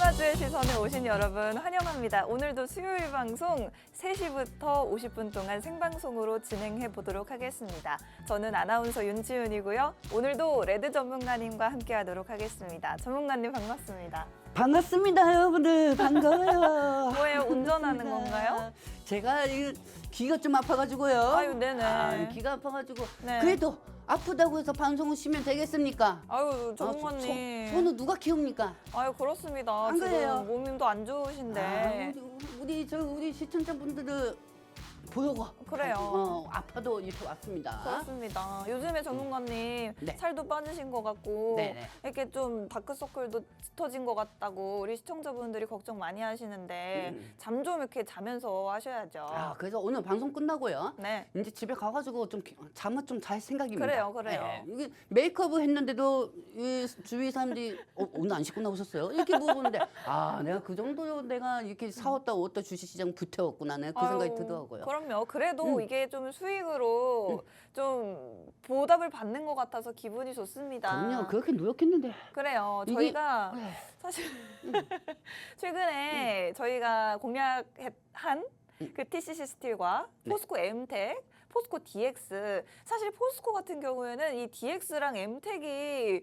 한마주의 시선에 오신 여러분 환영합니다. 오늘도 수요일 방송 3시부터 50분 동안 생방송으로 진행해 보도록 하겠습니다. 저는 아나운서 윤지윤이고요. 오늘도 레드 전문가님과 함께 하도록 하겠습니다. 전문가님 반갑습니다. 반갑습니다, 여러분들. 반가워요. 뭐예요? 운전하는 건가요? 제가 귀가 좀 아파가지고요. 아유, 네네. 귀가 아파가지고. 네. 그래도 아프다고 해서 방송을 쉬면 되겠습니까? 아유, 전문가님. 손은 누가 키웁니까? 아유, 그렇습니다. 안 그래요? 지금 몸님도 안 좋으신데. 우리 시청자분들을 보려고. 그래요. 아파도 이렇게 왔습니다. 그렇습니다. 요즘에 전문가님 네. 살도 빠지신 것 같고 네네. 이렇게 좀 다크서클도 짙어진 것 같다고 우리 시청자분들이 걱정 많이 하시는데 잠 좀 이렇게 자면서 하셔야죠. 그래서 오늘 방송 끝나고요. 네. 이제 집에 가가지고 좀 잠을 좀 잘 생각입니다. 그래요. 네. 이게 메이크업을 했는데도 이 주위 사람들이 오늘 안 씻고 나오셨어요? 이렇게 물어보는데 내가 그 정도로 내가 이렇게 사왔다 옷도 주식시장 불태웠구나는 그 생각이 아유, 들더라고요. 그럼요. 그래도 이게 좀 수익으로 좀 보답을 받는 것 같아서 기분이 좋습니다. 그럼요. 그렇게 노력했는데. 그래요. 이게- 저희가 사실 최근에 저희가 공략한 그 TCC 스틸과 포스코 엠텍, 포스코 DX. 사실 포스코 같은 경우에는 이 DX랑 엠텍이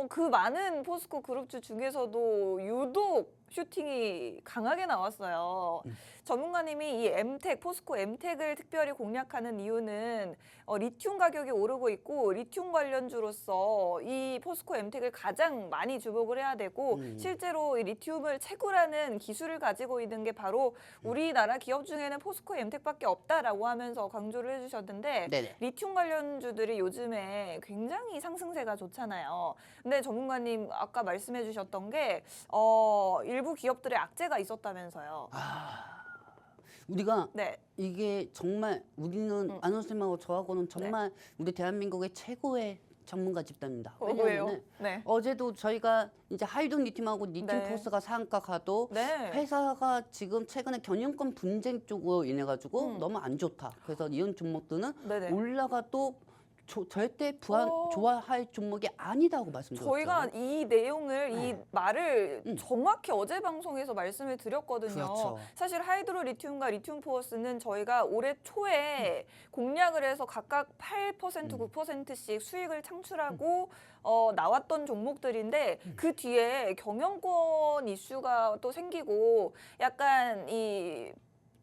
그 많은 포스코 그룹주 중에서도 유독 슈팅이 강하게 나왔어요. 전문가님이 이 엠텍, 포스코 엠텍을 특별히 공략하는 이유는 리튬 가격이 오르고 있고 리튬 관련주로서 이 포스코 엠텍을 가장 많이 주목을 해야 되고 실제로 이 리튬을 채굴하는 기술을 가지고 있는 게 바로 우리나라 기업 중에는 포스코 엠텍밖에 없다라고 하면서 강조를 해주셨는데 네네. 리튬 관련주들이 요즘에 굉장히 상승세가 좋잖아요. 근데 전문가님 아까 말씀해 주셨던 게 일부 기업들의 악재가 있었다면서요. 우리가 네. 이게 정말 우리는 아나운서님하고 저하고는 정말 우리 대한민국의 최고의 전문가 집단입니다. 왜요? 왜냐하면 네. 어제도 저희가 이제 하이든 리튬하고 리튬 네. 포스가 상한가 가도 네. 회사가 지금 최근에 경영권 분쟁 쪽으로 인해 가지고 너무 안 좋다. 그래서 이런 종목들은 네네. 올라가도 절대 좋아할 종목이 아니다고 말씀드렸죠. 저희가 이 내용을 이 말을 정확히 어제 방송에서 말씀을 드렸거든요. 그렇죠. 사실 하이드로 리튬과 리튬 포어스는 저희가 올해 초에 공략을 해서 각각 8%, 9%씩 수익을 창출하고 나왔던 종목들인데 그 뒤에 경영권 이슈가 또 생기고 약간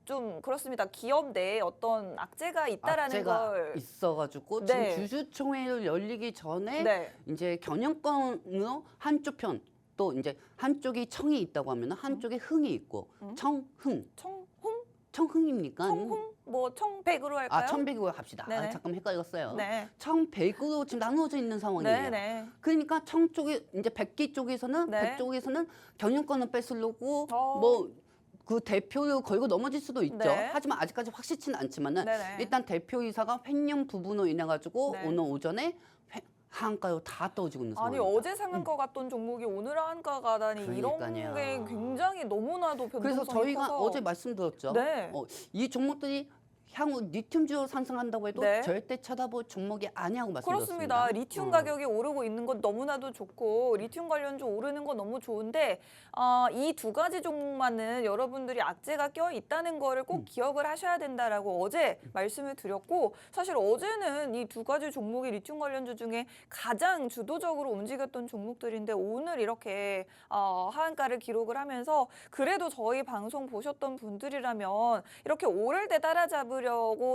좀 그렇습니다. 기업 내에 어떤 악재가 있다라는 악재가 걸 있어가지고 네. 지금 주주총회를 열리기 전에 네. 이제 경영권으로 한쪽 편 또 이제 한쪽이 청이 있다고 하면 한쪽에 흥이 있고 청흥 청흥입니까? 청홍 뭐 청백으로 할까요? 청백으로 합시다. 네네. 잠깐 헷갈렸어요. 네. 청백으로 지금 나누어져 있는 상황이에요. 네네. 그러니까 청 쪽에 이제 백기 쪽에서는 네. 백 쪽에서는 경영권을 뺏으려고 어. 뭐 그 대표를 걸고 넘어질 수도 있죠. 네. 하지만 아직까지 확실치는 않지만은 네네. 일단 대표이사가 횡령 부분으로 인해 가지고 네. 오늘 오전에 한가로 다 떨어지고 있는 아니 상황입니다. 어제 상한가 갔던 종목이 오늘 한가 가다니 이런 그러니까요. 게 굉장히 너무나도 그래서 변동성이 저희가 커서 어제 말씀드렸죠. 네. 이 종목들이 향후 리튬주로 상승한다고 해도 네. 절대 쳐다볼 종목이 아니라고 말씀드렸습니다. 그렇습니다. 리튬 가격이 오르고 있는 건 너무나도 좋고 리튬 관련주 오르는 건 너무 좋은데 이 두 가지 종목만은 여러분들이 악재가 껴 있다는 거를 꼭 기억을 하셔야 된다라고 어제 말씀을 드렸고 사실 어제는 이 두 가지 종목이 리튬 관련주 중에 가장 주도적으로 움직였던 종목들인데 오늘 이렇게 하한가를 기록을 하면서 그래도 저희 방송 보셨던 분들이라면 이렇게 오를 때 따라잡으려고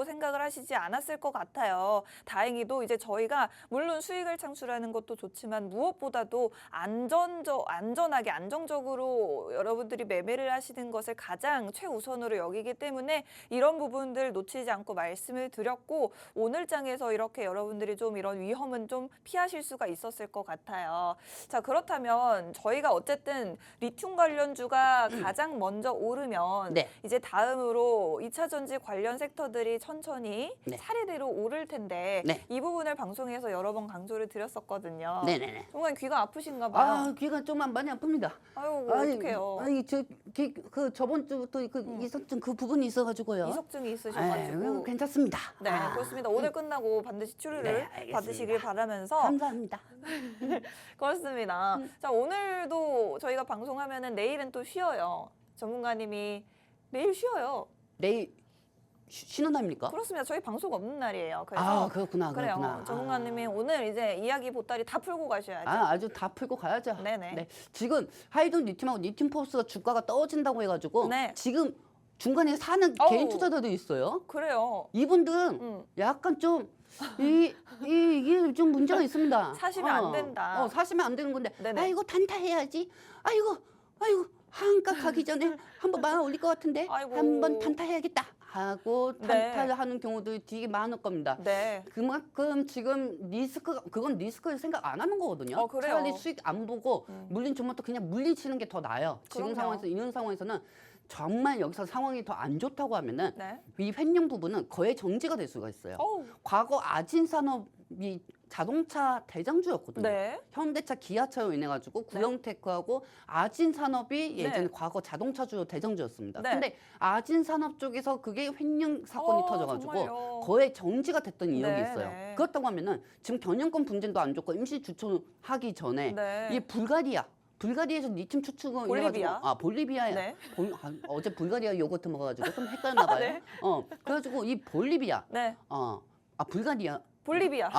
생각을 하시지 않았을 것 같아요. 다행히도 이제 저희가 물론 수익을 창출하는 것도 좋지만 무엇보다도 안전하게 안정적으로 여러분들이 매매를 하시는 것을 가장 최우선으로 여기기 때문에 이런 부분들 놓치지 않고 말씀을 드렸고 오늘 장에서 이렇게 여러분들이 좀 이런 위험은 좀 피하실 수가 있었을 것 같아요. 자, 그렇다면 저희가 어쨌든 리튬 관련주가 가장 먼저 오르면 네. 이제 다음으로 2차 전지 관련 섹터 섹터들이 천천히 네. 차례대로 오를 텐데 네. 이 부분을 방송에서 여러 번 강조를 드렸었거든요. 네네네. 정말 귀가 아프신가 봐요. 아, 귀가 좀 많이 아픕니다. 아유, 아니, 어떡해요. 아니, 그 저번 주부터 그 이석증 그 부분이 있어가지고요. 이석증이 아, 있으셔가지고. 괜찮습니다. 네, 아, 그렇습니다. 오늘 끝나고 반드시 치료를 네, 알겠습니다. 받으시길 바라면서 감사합니다. 그렇습니다. 자, 오늘도 저희가 방송하면은 내일은 또 쉬어요. 전문가님이 내일 쉬어요. 내일 쉬는 날입니까? 그렇습니다. 저희 방송 없는 날이에요. 그래서 아, 그렇구나, 그래요. 그렇구나. 전문가님이 오늘 이제 이야기 보따리 다 풀고 가셔야죠. 아주 다 풀고 가야죠. 네네. 네, 지금 하이든 리튬하고 리튬 포스가 주가가 떨어진다고 해가지고 네. 지금 중간에 사는 어우. 개인 투자자도 있어요. 그래요. 이분들은 약간 좀 이게 좀 문제가 있습니다. 사시면 안 된다. 사시면 안 되는 건데. 네네. 아이고 단타해야지. 아이고 한가 가기 전에 한번 만 올릴 것 같은데 아이고. 한번 단타해야겠다 하고 네. 단타를 하는 경우도 되게 많을 겁니다. 네. 그만큼 지금 그건 리스크를 생각 안 하는 거거든요. 그래요. 차라리 수익 안 보고 물린 종목도 그냥 물리치는 게 더 나아요. 지금 그럼요. 상황에서 이런 상황에서는 정말 여기서 상황이 더 안 좋다고 하면은 네. 이 횡령 부분은 거의 정지가 될 수가 있어요. 어우. 과거 아진산업이 자동차 대장주였거든요. 네. 현대차, 기아차로 인해 가지고 구형테크하고 아진산업이 예전에 네. 과거 자동차주 대장주였습니다. 네. 근데 아진산업 쪽에서 그게 횡령 사건이 터져가지고 정말요. 거의 정지가 됐던 이력이 네, 있어요. 네. 그렇다고 하면은 지금 경영권 분쟁도 안 좋고 임시 주초하기 전에 네. 이 불가리아에서 리튬 추출을 볼리비아? 볼리비아. 네. 어제 불가리아 요거트 먹어가지고 좀 헷갈렸나 봐요. 네. 그래가지고 이 볼리비아, 네. 불가리아, 볼리비아.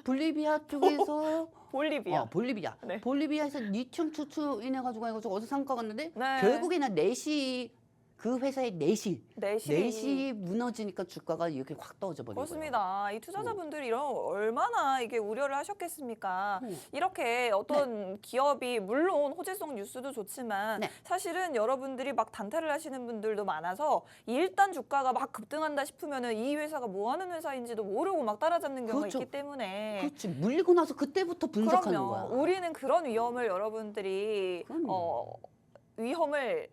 볼리비아 쪽에서 볼리비아. 볼리비아. 네. 볼리비아에서 리튬 추출 인해가지고 어디서 상가 갔는데 네. 결국에는 내시 그 회사의 내시 내시. 무너지니까 주가가 이렇게 확 떨어져 버린 거예요. 그렇습니다. 이 투자자분들이 이런 얼마나 이게 우려를 하셨겠습니까? 이렇게 어떤 기업이 물론 호재성 뉴스도 좋지만 네. 사실은 여러분들이 막 단타를 하시는 분들도 많아서 일단 주가가 막 급등한다 싶으면은 이 회사가 뭐 하는 회사인지도 모르고 막 따라잡는 경우가 그렇죠. 있기 때문에 그렇지 물리고 나서 그때부터 분석하는 그럼요. 거야. 우리는 그런 위험을 여러분들이 위험을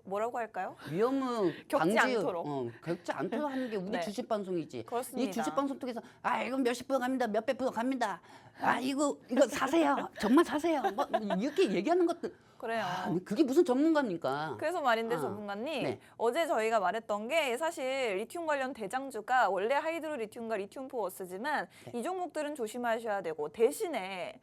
뭐라고 할까요? 위험은 겪지 않도록. 겪지 않도록 하는 게 우리 네. 주식 방송이지. 그렇습니다. 이 주식 방송 통해서 이건 몇십 프로 갑니다, 몇백 프로 갑니다. 이거 사세요, 정말 사세요. 뭐 이렇게 얘기하는 것들. 그래요. 그게 무슨 전문가입니까? 그래서 말인데 아, 전문가님 네. 어제 저희가 말했던 게 사실 리튬 관련 대장주가 원래 하이드로 리튬과 리튬 포어스지만 네. 이 종목들은 조심하셔야 되고 대신에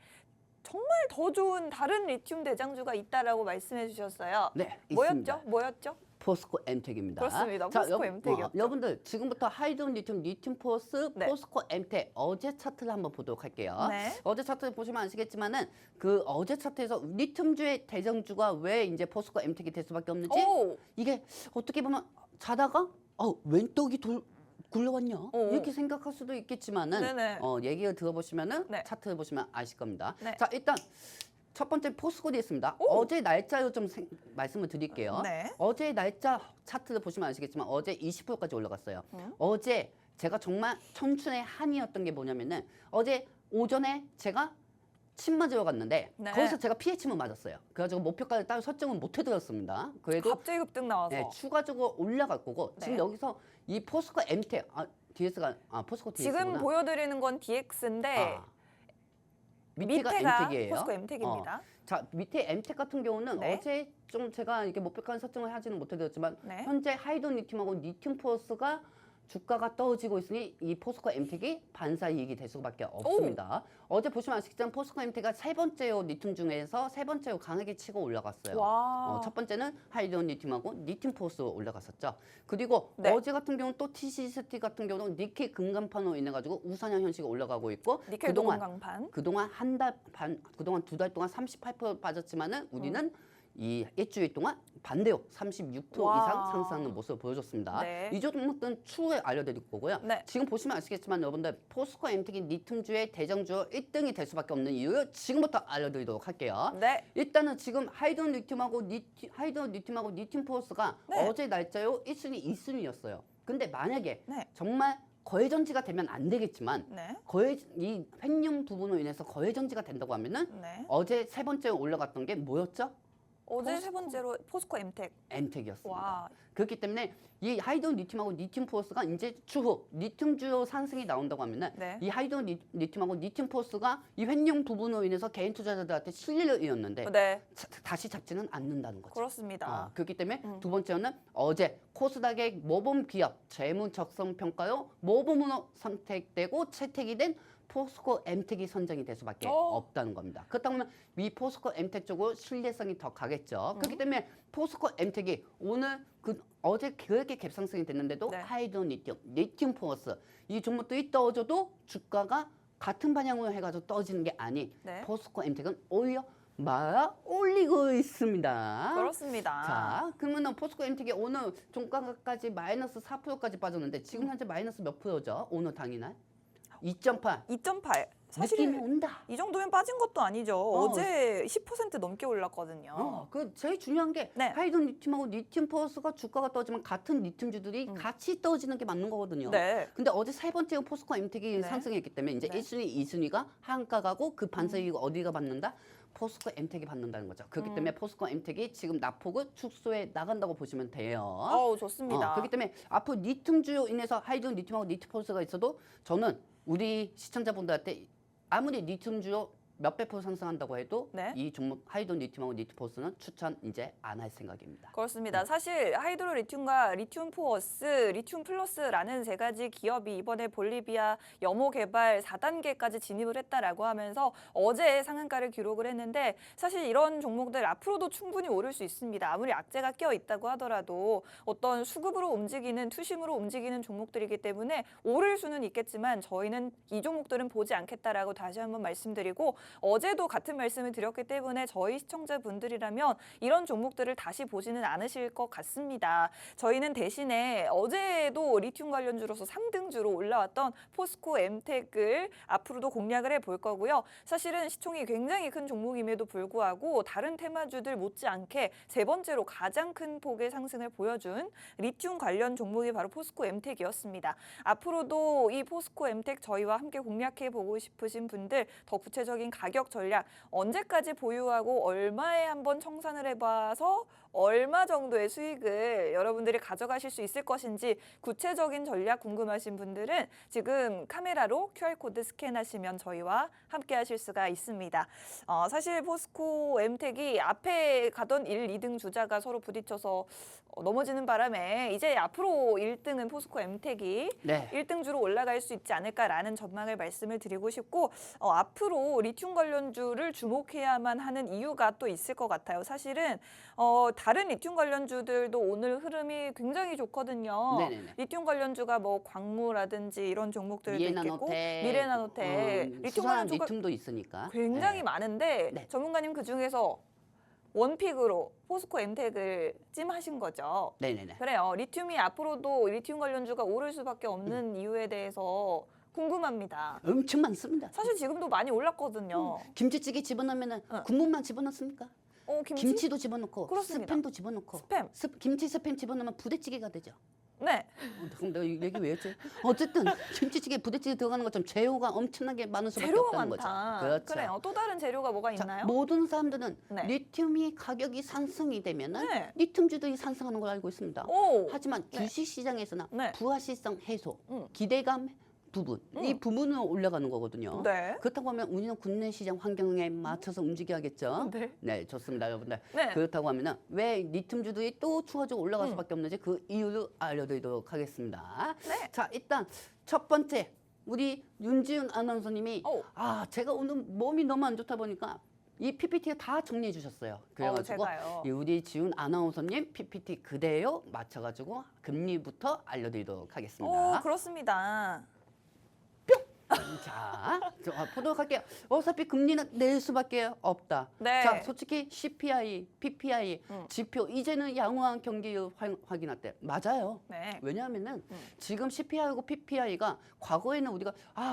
정말 더 좋은 다른 리튬 대장주가 있다라고 말씀해 주셨어요. 네, 있습니다. 뭐였죠? 포스코 엠텍입니다. 그렇습니다. 포스코 엠텍이었죠. 여러분들 지금부터 하이드론 리튬 포스 네. 포스코 엠텍 어제 차트를 한번 보도록 할게요. 네. 어제 차트를 보시면 아시겠지만은 그 어제 차트에서 리튬주의 대장주가 왜 이제 포스코 엠텍이 될 수밖에 없는지 오, 이게 어떻게 보면 자다가 웬 떡이 굴러왔냐 오. 이렇게 생각할 수도 있겠지만은 네네. 얘기를 들어보시면은 네. 차트를 보시면 아실 겁니다. 네. 자 일단 첫 번째 포스코에 있습니다. 오. 어제 날짜로 좀 말씀을 드릴게요. 네. 어제 날짜 차트를 보시면 아시겠지만 어제 20%까지 올라갔어요. 어제 제가 정말 청춘의 한이었던 게 뭐냐면은 어제 오전에 제가 침 맞으러 갔는데 네. 거기서 제가 피해 침을 맞았어요. 그래가지고 목표가를 따로 설정은 못 해드렸습니다. 그래도 갑자기 급등 나와서. 네, 추가적으로 올라갈 거고 네. 지금 여기서 이 포스코 엠텍 DS가 포스코 DS구나. 지금 보여드리는 건 DX인데 밑에가 엠텍이에요. 포스코 엠텍입니다. 자 밑에 엠텍 같은 경우는 네. 어제 좀 제가 이렇게 목표가 설정을 하지는 못해드렸지만 네. 현재 하이든 리튬하고 리튬 포스가 주가가 떨어지고 있으니 이 포스코 엠텍이 반사 이익이 될 수밖에 없습니다. 어제 보시면 아시겠지만 포스코 엠텍가 세 번째로 리튬 중에서 세 번째로 강하게 치고 올라갔어요. 와. 첫 번째는 하이든 리튬하고 리튬 포스로 올라갔었죠. 그리고 네. 어제 같은 경우는 또 TCST 같은 경우는 니켈 금강판으로 인해 가지고 우상향 현상이 올라가고 있고 니켈 동강판. 그동안 한 달 반, 그동안 두 달 동안 38% 빠졌지만은 우리는 이 일주일 동안 반대로 36% 와. 이상 상승하는 모습을 보여줬습니다. 네. 이 종목들은 추후에 알려드릴 거고요. 네. 지금 보시면 아시겠지만 여러분들 포스코 엠텍이 리튬주의 대장주 1등이 될 수밖에 없는 이유를 지금부터 알려드리도록 할게요. 네. 일단은 지금 하이든 리튬하고 리튬 포스가 네. 어제 날짜요 1순위, 2순위였어요. 근데 만약에 네. 정말 거해전지가 되면 안 되겠지만 네. 이 횡령 부분으로 인해서 거해전지가 된다고 하면은 네. 어제 세 번째 올라갔던 게 뭐였죠? 어제 세 번째로 포스코 엠텍. 엠텍이었습니다. 와. 그렇기 때문에 이 하이드론 리튬하고 리튬 포스가 이제 추후 리튬 주요 상승이 나온다고 하면은 네. 이 하이드론 리튬하고 리튬 포스가 이 횡령 부분으로 인해서 개인 투자자들한테 실리를 이었는데 네. 다시 잡지는 않는다는 거죠. 그렇습니다. 그렇기 때문에 두 번째는 어제 코스닥의 모범 기업 재무 적성 평가로 모범으로 선택되고 채택이 된 포스코 엠텍이 선정이 될 수밖에 없다는 겁니다. 그렇다고 하면 이 포스코 엠텍 쪽으로 신뢰성이 더 가겠죠. 그렇기 때문에 포스코 엠텍이 오늘 어제 그렇게 갭상승이 됐는데도 네. 하이드론 리튬 포스 이 종목들이 떨어져도 주가가 같은 방향으로 해가지고 떨어지는 게 아닌 네. 포스코 엠텍은 오히려 말아 올리고 있습니다. 그렇습니다. 자, 그러면 포스코 엠텍이 오늘 종가까지 마이너스 4%까지 빠졌는데 지금 현재 마이너스 몇 프로죠? 오늘 당일날 2.8. 2.8. 사실 느낌이 온다. 이 정도면 빠진 것도 아니죠. 어제 10% 넘게 올랐거든요. 그 제일 중요한 게 네. 하이드론 리튬하고 리튬 포스가 주가가 떨어지면 같은 리튬주들이 같이 떨어지는 게 맞는 거거든요. 네. 근데 어제 세 번째 포스코 엠텍이 네. 상승했기 때문에 이제 네. 1순위, 2순위가 한가 가고 그 반사이익 어디가 받는다? 포스코 엠텍이 받는다는 거죠. 그렇기 때문에 포스코 엠텍이 지금 낙폭을 축소해 나간다고 보시면 돼요. 어우, 좋습니다. 그렇기 때문에 앞으로 리튬주로 인해서 하이드론 리튬하고 리튬 포스가 있어도 저는 우리 시청자분들한테 아무리 리튬주로 몇백 프로 상승한다고 해도 네. 이 종목 하이드론 리튬하고 리튬 포스는 추천 이제 안 할 생각입니다. 그렇습니다. 사실 하이드로 리튬과 리튬 포어스, 리튬 플러스라는 세 가지 기업이 이번에 볼리비아 염호 개발 4단계까지 진입을 했다라고 하면서 어제 상한가를 기록을 했는데 사실 이런 종목들 앞으로도 충분히 오를 수 있습니다. 아무리 악재가 껴 있다고 하더라도 어떤 수급으로 움직이는 투심으로 움직이는 종목들이기 때문에 오를 수는 있겠지만 저희는 이 종목들은 보지 않겠다라고 다시 한번 말씀드리고 어제도 같은 말씀을 드렸기 때문에 저희 시청자분들이라면 이런 종목들을 다시 보지는 않으실 것 같습니다. 저희는 대신에 어제도 리튬 관련주로서 3등주로 올라왔던 포스코 엠텍을 앞으로도 공략을 해볼 거고요. 사실은 시총이 굉장히 큰 종목임에도 불구하고 다른 테마주들 못지않게 세 번째로 가장 큰 폭의 상승을 보여준 리튬 관련 종목이 바로 포스코 엠텍이었습니다. 앞으로도 이 포스코 엠텍 저희와 함께 공략해보고 싶으신 분들 더 구체적인 가격 전략 언제까지 보유하고 얼마에 한번 청산을 해봐서 얼마 정도의 수익을 여러분들이 가져가실 수 있을 것인지 구체적인 전략 궁금하신 분들은 지금 카메라로 QR코드 스캔하시면 저희와 함께 하실 수가 있습니다. 사실 포스코 엠텍이 앞에 가던 1, 2등 주자가 서로 부딪혀서 넘어지는 바람에 이제 앞으로 1등은 포스코 엠텍이 네. 1등주로 올라갈 수 있지 않을까라는 전망을 말씀을 드리고 싶고 앞으로 리튬 관련주를 주목해야만 하는 이유가 또 있을 것 같아요. 사실은 다른 리튬 관련주들도 오늘 흐름이 굉장히 좋거든요. 네네네. 리튬 관련주가 뭐 광무라든지 이런 종목들도 있겠고 미래나노텍 리튬 수산한 관련주가 리튬도 있으니까 굉장히 네. 많은데 네. 전문가님 그중에서 원픽으로 포스코 엠텍을 찜하신 거죠. 네네네. 그래요. 리튬이 앞으로도 리튬 관련주가 오를 수밖에 없는 이유에 대해서 궁금합니다. 엄청 많습니다. 사실 지금도 많이 올랐거든요. 김치찌개 집어넣으면 국물만 집어넣습니까? 김치? 김치도 집어넣고 그렇습니다. 스팸도 집어넣고 스팸. 김치 스팸 집어넣으면 부대찌개가 되죠. 네. 그럼 내가 이 얘기 왜 했지? 어쨌든 김치찌개 부대찌개 들어가는 것처럼 재료가 엄청나게 많을 수밖에 재료가 없다는 많다. 거죠. 그렇죠. 그래요. 또 다른 재료가 뭐가 있나요? 모든 사람들은 네. 리튬이 가격이 상승이 되면은 네. 리튬주들이 상승하는 걸 알고 있습니다. 오. 하지만 네. 주식시장에서는 네. 부가시성 해소, 음. 기대감 부분 이 부분으로 올라가는 거거든요. 네. 그렇다고 하면 우리는 국내 시장 환경에 맞춰서 움직여야겠죠. 네. 네, 좋습니다, 여러분들. 네. 그렇다고 하면은 왜 리튬주들이 또 추가적으로 올라갈 수밖에 없는지 그 이유를 알려드리도록 하겠습니다. 네. 자, 일단 첫 번째 우리 윤지은 아나운서님이 오. 제가 오늘 몸이 너무 안 좋다 보니까 이 PPT가 다 정리해 주셨어요. 그래가지고 제가요. 이 우리 지훈 아나운서님 PPT 그대로 맞춰가지고 금리부터 알려드리도록 하겠습니다. 그렇습니다. 자, 보도록 할게요. 어차피 금리는 낼 수밖에 없다. 네. 자, 솔직히 CPI, PPI 지표 이제는 양호한 경기를 확인할 때 맞아요. 네. 왜냐하면은 지금 CPI하고 PPI가 과거에는 우리가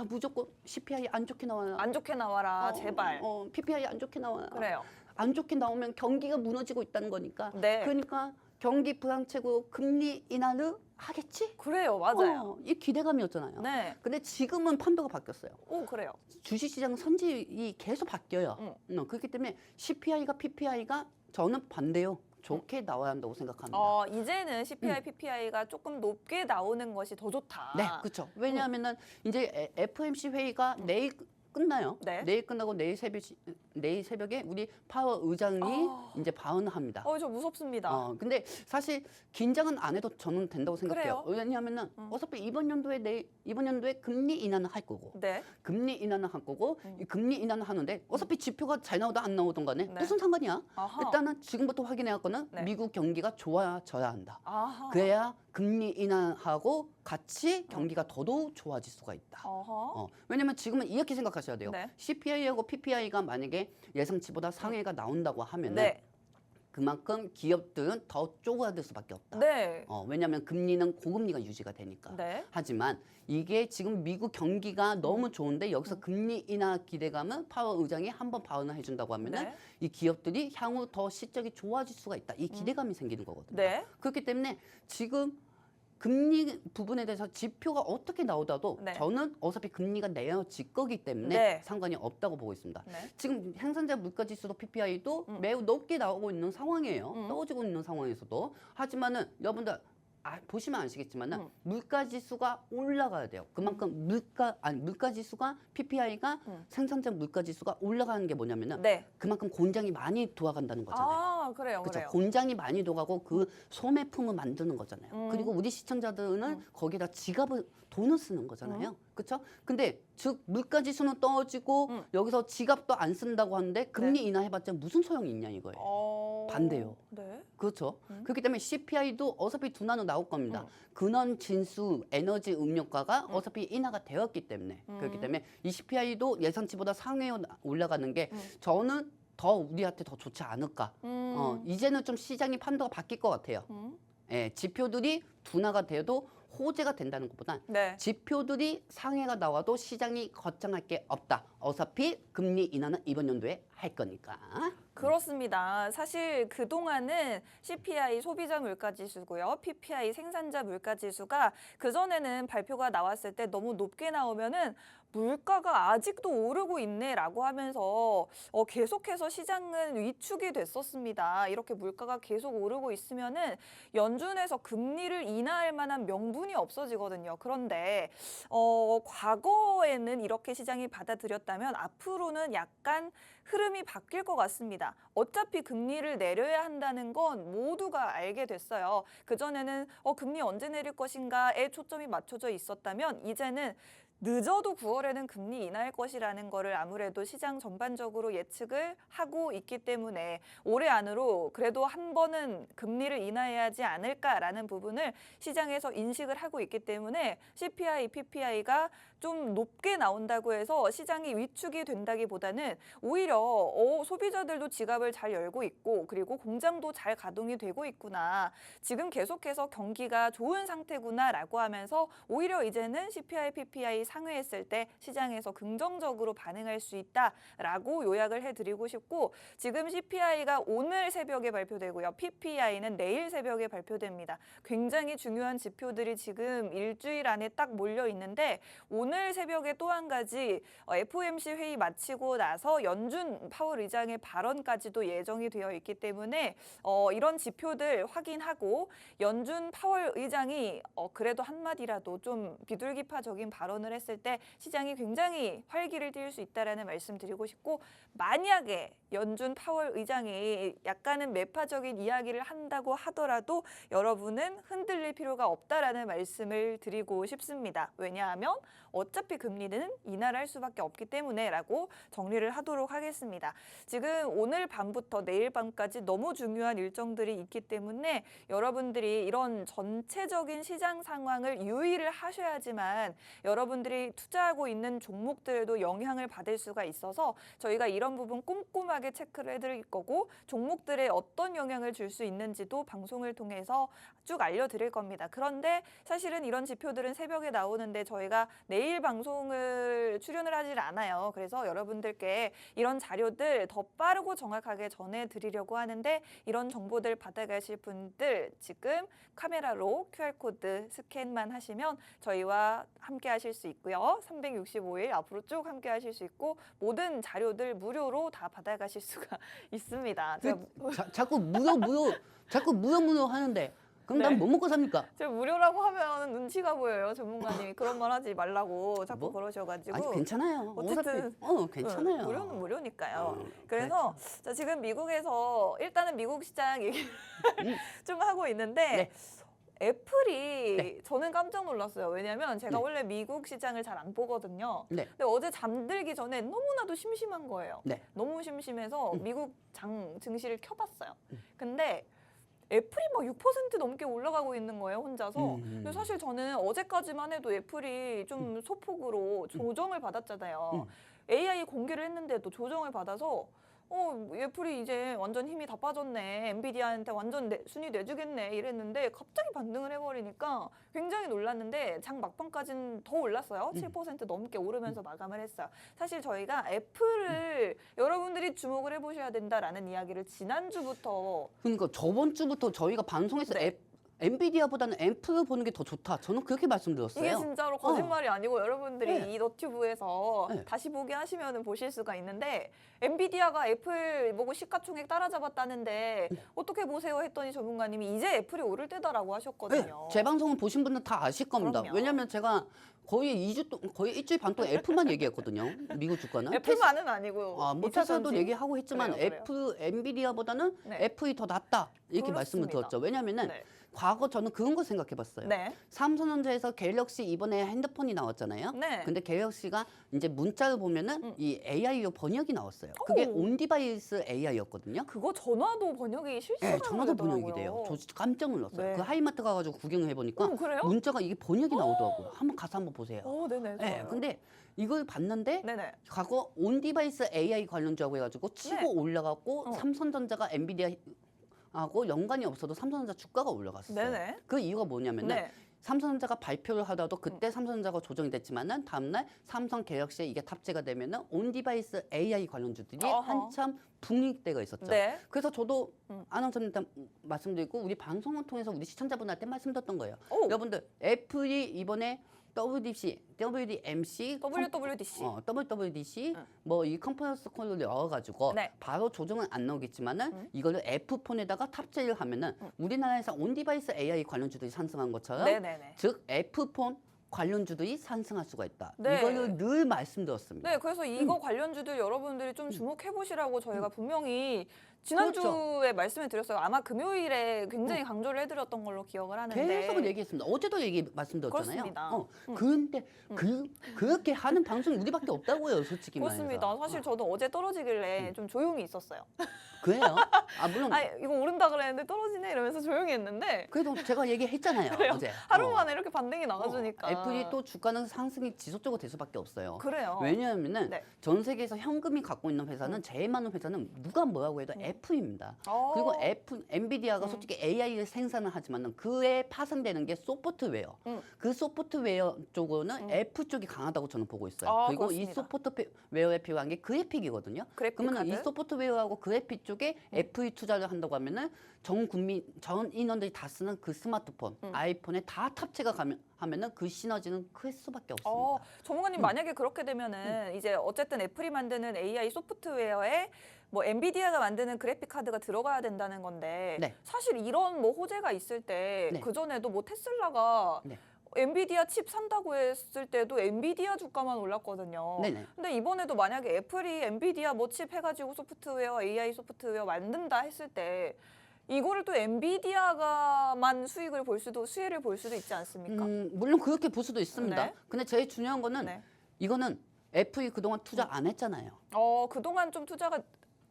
무조건 CPI 안 좋게 나와요. 안 좋게 나와라, 제발. PPI 안 좋게 나와요. 그래요. 안 좋게 나오면 경기가 무너지고 있다는 거니까. 네. 그러니까 경기 불황채고 금리 인하를 하겠지? 그래요, 맞아요. 이 기대감이었잖아요. 네. 근데 지금은 판도가 바뀌었어요. 그래요. 주식시장 선진이 계속 바뀌어요. 그렇기 때문에 CPI가 PPI가 저는 반대요. 좋게 나와야 한다고 생각합니다. 이제는 CPI, PPI가 조금 높게 나오는 것이 더 좋다. 네, 그렇죠. 왜냐하면은 이제 FOMC 회의가 내일 끝나요. 네. 내일 끝나고 내일 새벽에 우리 파월 의장이 이제 발언합니다. 저 무섭습니다. 근데 사실 긴장은 안 해도 저는 된다고 생각해요. 그래요? 왜냐하면은 어차피 이번 연도에 금리 인하는 할 거고, 네. 금리 인하는 할 거고, 이 금리 인하는 하는데 어차피 지표가 잘 나오든 안 나오든 간에 네. 무슨 상관이야? 아하. 일단은 지금부터 확인해야 할 거는 네. 미국 경기가 좋아져야 한다. 아하. 그래야 금리 인하하고 같이 경기가 더더욱 좋아질 수가 있다. 어허. 왜냐면 지금은 이렇게 생각하셔야 돼요. 네. CPI하고 PPI가 만약에 예상치보다 상해가 나온다고 하면은 네. 그만큼 기업들은 더 쪼그라들 수밖에 없다. 네. 왜냐하면 금리는 고금리가 유지가 되니까. 네. 하지만 이게 지금 미국 경기가 너무 좋은데 여기서 금리 인하 기대감은 파월 의장이 한번 발언을 해준다고 하면은 네. 이 기업들이 향후 더 실적이 좋아질 수가 있다. 이 기대감이 생기는 거거든요. 네. 그렇기 때문에 지금 금리 부분에 대해서 지표가 어떻게 나오더라도 네. 저는 어차피 금리가 내려질 거기 때문에 네. 상관이 없다고 보고 있습니다. 네. 지금 생산자 물가지수도 PPI도 매우 높게 나오고 있는 상황이에요. 떨어지고 있는 상황에서도. 하지만은 여러분들 보시면 아시겠지만은 물가지수가 올라가야 돼요. 그만큼 물가지수가 PPI가 생산자 물가지수가 올라가는 게 뭐냐면은 네. 그만큼 공장이 많이 돌아간다는 거잖아요. 그래요. 그렇죠. 그래요. 공장이 많이 돌아가고 그 소매품을 만드는 거잖아요. 그리고 우리 시청자들은 거기다 돈을 쓰는 거잖아요. 그렇죠? 근데 즉 물가지수는 떨어지고 여기서 지갑도 안 쓴다고 하는데 금리 인하해봤자 무슨 소용이 있냐 이거예요. 반대요. 네. 그렇죠. 그렇기 때문에 CPI도 어차피 둔화는 나올 겁니다. 근원 진수 에너지 음료가가 어차피 인하가 되었기 때문에 그렇기 때문에 이 CPI도 예상치보다 상회에 올라가는 게 저는 더 우리한테 더 좋지 않을까. 이제는 좀 시장이 판도가 바뀔 것 같아요. 예, 지표들이 둔화가 돼도 호재가 된다는 것보다 네. 지표들이 상해가 나와도 시장이 걱정할 게 없다. 어차피 금리 인하는 이번 연도에 할 거니까. 그렇습니다. 사실 그동안은 CPI 소비자 물가지수고요. PPI 생산자 물가지수가 그전에는 발표가 나왔을 때 너무 높게 나오면은 물가가 아직도 오르고 있네라고 하면서 계속해서 시장은 위축이 됐었습니다. 이렇게 물가가 계속 오르고 있으면은 연준에서 금리를 인하할 만한 명분이 없어지거든요. 그런데 과거에는 이렇게 시장이 받아들였다면 앞으로는 약간 흐름이 바뀔 것 같습니다. 어차피 금리를 내려야 한다는 건 모두가 알게 됐어요. 그전에는 금리 언제 내릴 것인가에 초점이 맞춰져 있었다면 이제는 늦어도 9월에는 금리 인하할 것이라는 거를 아무래도 시장 전반적으로 예측을 하고 있기 때문에 올해 안으로 그래도 한 번은 금리를 인하해야 하지 않을까라는 부분을 시장에서 인식을 하고 있기 때문에 CPI, PPI가 좀 높게 나온다고 해서 시장이 위축이 된다기보다는 오히려 소비자들도 지갑을 잘 열고 있고 그리고 공장도 잘 가동이 되고 있구나. 지금 계속해서 경기가 좋은 상태구나라고 하면서 오히려 이제는 CPI, PPI 상회했을 때 시장에서 긍정적으로 반응할 수 있다라고 요약을 해드리고 싶고 지금 CPI가 오늘 새벽에 발표되고요. PPI는 내일 새벽에 발표됩니다. 굉장히 중요한 지표들이 지금 일주일 안에 딱 몰려 있는데 오늘 새벽에 또 한 가지 FOMC 회의 마치고 나서 연준 파월 의장의 발언까지도 예정이 되어 있기 때문에 이런 지표들 확인하고 연준 파월 의장이 그래도 한마디라도 좀 비둘기파적인 발언을 했을 때 시장이 굉장히 활기를 띨 수 있다라는 말씀 드리고 싶고 만약에 연준 파월 의장이 약간은 매파적인 이야기를 한다고 하더라도 여러분은 흔들릴 필요가 없다라는 말씀을 드리고 싶습니다. 왜냐하면 어차피 금리는 인하를 할 수밖에 없기 때문에라고 정리를 하도록 하겠습니다. 지금 오늘 밤부터 내일 밤까지 너무 중요한 일정들이 있기 때문에 여러분들이 이런 전체적인 시장 상황을 유의를 하셔야지만 여러분들이 투자하고 있는 종목들에도 영향을 받을 수가 있어서 저희가 이런 부분 꼼꼼하게 체크를 해드릴 거고 종목들에 어떤 영향을 줄 수 있는지도 방송을 통해서 쭉 알려드릴 겁니다. 그런데 사실은 이런 지표들은 새벽에 나오는데 저희가 내일 매일 방송을 출연을 하질 않아요. 그래서 여러분들께 이런 자료들 더 빠르고 정확하게 전해드리려고 하는데 이런 정보들 받아가실 분들 지금 카메라로 QR코드 스캔만 하시면 저희와 함께 하실 수 있고요. 365일 앞으로 쭉 함께 하실 수 있고 모든 자료들 무료로 다 받아가실 수가 있습니다. 자꾸 무료 하는데 그럼 난 네. 뭐 먹고 삽니까? 제가 무료라고 하면 눈치가 보여요. 전문가님이 그런 말 하지 말라고 자꾸 뭐? 그러셔가지고. 아니 괜찮아요. 어쨌든 괜찮아요. 무료는 무료니까요. 어, 그래서 자, 지금 미국에서 일단은 미국 시장 얘기 좀 하고 있는데 네. 애플이 네. 저는 깜짝 놀랐어요. 왜냐하면 제가 네. 원래 미국 시장을 잘 안 보거든요. 네. 근데 어제 잠들기 전에 너무나도 심심한 거예요. 네. 너무 심심해서 미국 증시를 켜봤어요. 근데 애플이 막 6% 넘게 올라가고 있는 거예요, 혼자서. 근데 사실 저는 어제까지만 해도 애플이 좀 소폭으로 조정을 받았잖아요. AI 공개를 했는데도 조정을 받아서 애플이 이제 완전 힘이 다 빠졌네. 엔비디아한테 완전 순위 내주겠네. 이랬는데 갑자기 반등을 해버리니까 굉장히 놀랐는데 장 막판까지는 더 올랐어요. 7% 넘게 오르면서 마감을 했어요. 사실 저희가 애플을 여러분들이 주목을 해보셔야 된다라는 이야기를 지난주부터 그러니까 저번 주부터 저희가 방송에서 네. 엔비디아보다는 애플 보는 게 더 좋다. 저는 그렇게 말씀드렸어요. 이게 진짜로 거짓말이 아니고 여러분들이 네. 이 너튜브에서 네. 다시 보기 하시면 보실 수가 있는데 엔비디아가 애플 보고 시가총액 따라잡았다는데 어떻게 보세요 했더니 전문가님이 이제 애플이 오를 때다라고 하셨거든요. 제 방송을 보신 분은 다 아실 겁니다. 그럼요. 왜냐면 제가 거의 일주일 반 동안 애플만 얘기했거든요. 미국 주가는. 애플만은 아니고 뭐 2차 테슬라도 전지? 얘기하고 했지만 그래요. 엔비디아보다는 네. 애플이 더 낫다. 이렇게 말씀을 그렇습니다. 드렸죠. 왜냐면은 네. 과거 저는 그런 거 생각해봤어요. 네. 삼성전자에서 갤럭시 이번에 핸드폰이 나왔잖아요. 네. 근데 갤럭시가 이제 문자를 보면은 이 AI로 번역이 나왔어요. 그게 온디바이스 AI였거든요. 그거 전화도 번역이 실시간으로 네, 전화도 번역이 되더라고요. 돼요. 저 진짜 깜짝 놀랐어요. 네. 그 하이마트 가가지고 구경을 해보니까 그래요? 문자가 이게 번역이 나오더라고요. 한번 가서 한번 보세요. 네네. 네, 좋아요. 근데 이걸 봤는데 네네. 과거 온디바이스 AI 관련주라고 해가지고 치고 네. 올라갔고 삼성전자가 엔비디아하고 연관이 없어도 삼성전자 주가가 올라갔어요. 네네. 그 이유가 뭐냐면은 네. 삼성전자가 발표를 하더라도 그때 삼성전자가 조정이 됐지만은 다음날 삼성 갤럭시에 이게 탑재가 되면은 온디바이스 AI 관련주들이 어허. 한참 붕일 때가 있었죠. 네. 그래서 저도 아나운서님 말씀드리고 우리 방송을 통해서 우리 시청자분한테 말씀드렸던 거예요. 오. 여러분들 애플이 이번에 WDMC, WWDC 뭐 이 컨퍼런스 콜을 열어가지고 네. 바로 조정은 안 나오겠지만은 이거를 F폰에다가 탑재를 하면은 우리나라에서 온디바이스 AI 관련주들이 상승한 것처럼 네네네. 즉 F폰 관련주들이 상승할 수가 있다. 네. 이거를 늘 말씀드렸습니다. 네, 그래서 이거 관련주들 여러분들이 좀 주목해 보시라고 저희가 분명히 지난주에 그렇죠. 말씀을 드렸어요. 아마 금요일에 굉장히 강조를 해드렸던 걸로 기억을 하는데. 계속 얘기했습니다. 어제도 말씀드렸잖아요. 그렇습니다. 그런데 그렇게 하는 방송이 우리밖에 없다고요, 솔직히 그렇습니다. 말해서. 사실 저도 어제 떨어지길래 좀 조용히 있었어요. 그래요? 물론 아, 이거 오른다 그랬는데 떨어지네 이러면서 조용히 했는데 그래도 제가 얘기했잖아요, 그래요. 어제. 하루 만에 이렇게 반등이 나와주니까. 애플이 또 주가는 상승이 지속적으로 될 수밖에 없어요. 그래요. 왜냐하면은 네. 전 세계에서 현금이 갖고 있는 회사는 제일 많은 회사는 누가 뭐라고 해도 애플입니다. 그리고 엔비디아가 솔직히 AI를 생산을 하지만은 그에 파생되는 게 소프트웨어. 그 소프트웨어 쪽으로는 애플 쪽이 강하다고 저는 보고 있어요. 그리고 그렇습니다. 이 소프트웨어에 필요한 게 그래픽이거든요. 그래픽 그러면 이 카드? 소프트웨어하고 그래픽 쪽에 애플이 투자를 한다고 하면은 전 인원들이 다 쓰는 그 스마트폰, 아이폰에 다 탑재가 하면은 그 시너지는 클 수밖에 없습니다. 전문가님 만약에 그렇게 되면은 이제 어쨌든 애플이 만드는 AI 소프트웨어에 뭐 엔비디아가 만드는 그래픽 카드가 들어가야 된다는 건데 네. 사실 이런 뭐 호재가 있을 때 네. 그 전에도 뭐 테슬라가 네. 엔비디아 칩 산다고 했을 때도 엔비디아 주가만 올랐거든요. 네네. 근데 이번에도 만약에 애플이 엔비디아 뭐 칩 해가지고 소프트웨어, AI 소프트웨어 만든다 했을 때 이거를 또 엔비디아가만 수혜를 볼 수도 있지 않습니까? 물론 그렇게 볼 수도 있습니다. 네. 근데 제일 중요한 거는 네. 이거는 애플이 그동안 투자 안 했잖아요. 그동안 좀 투자가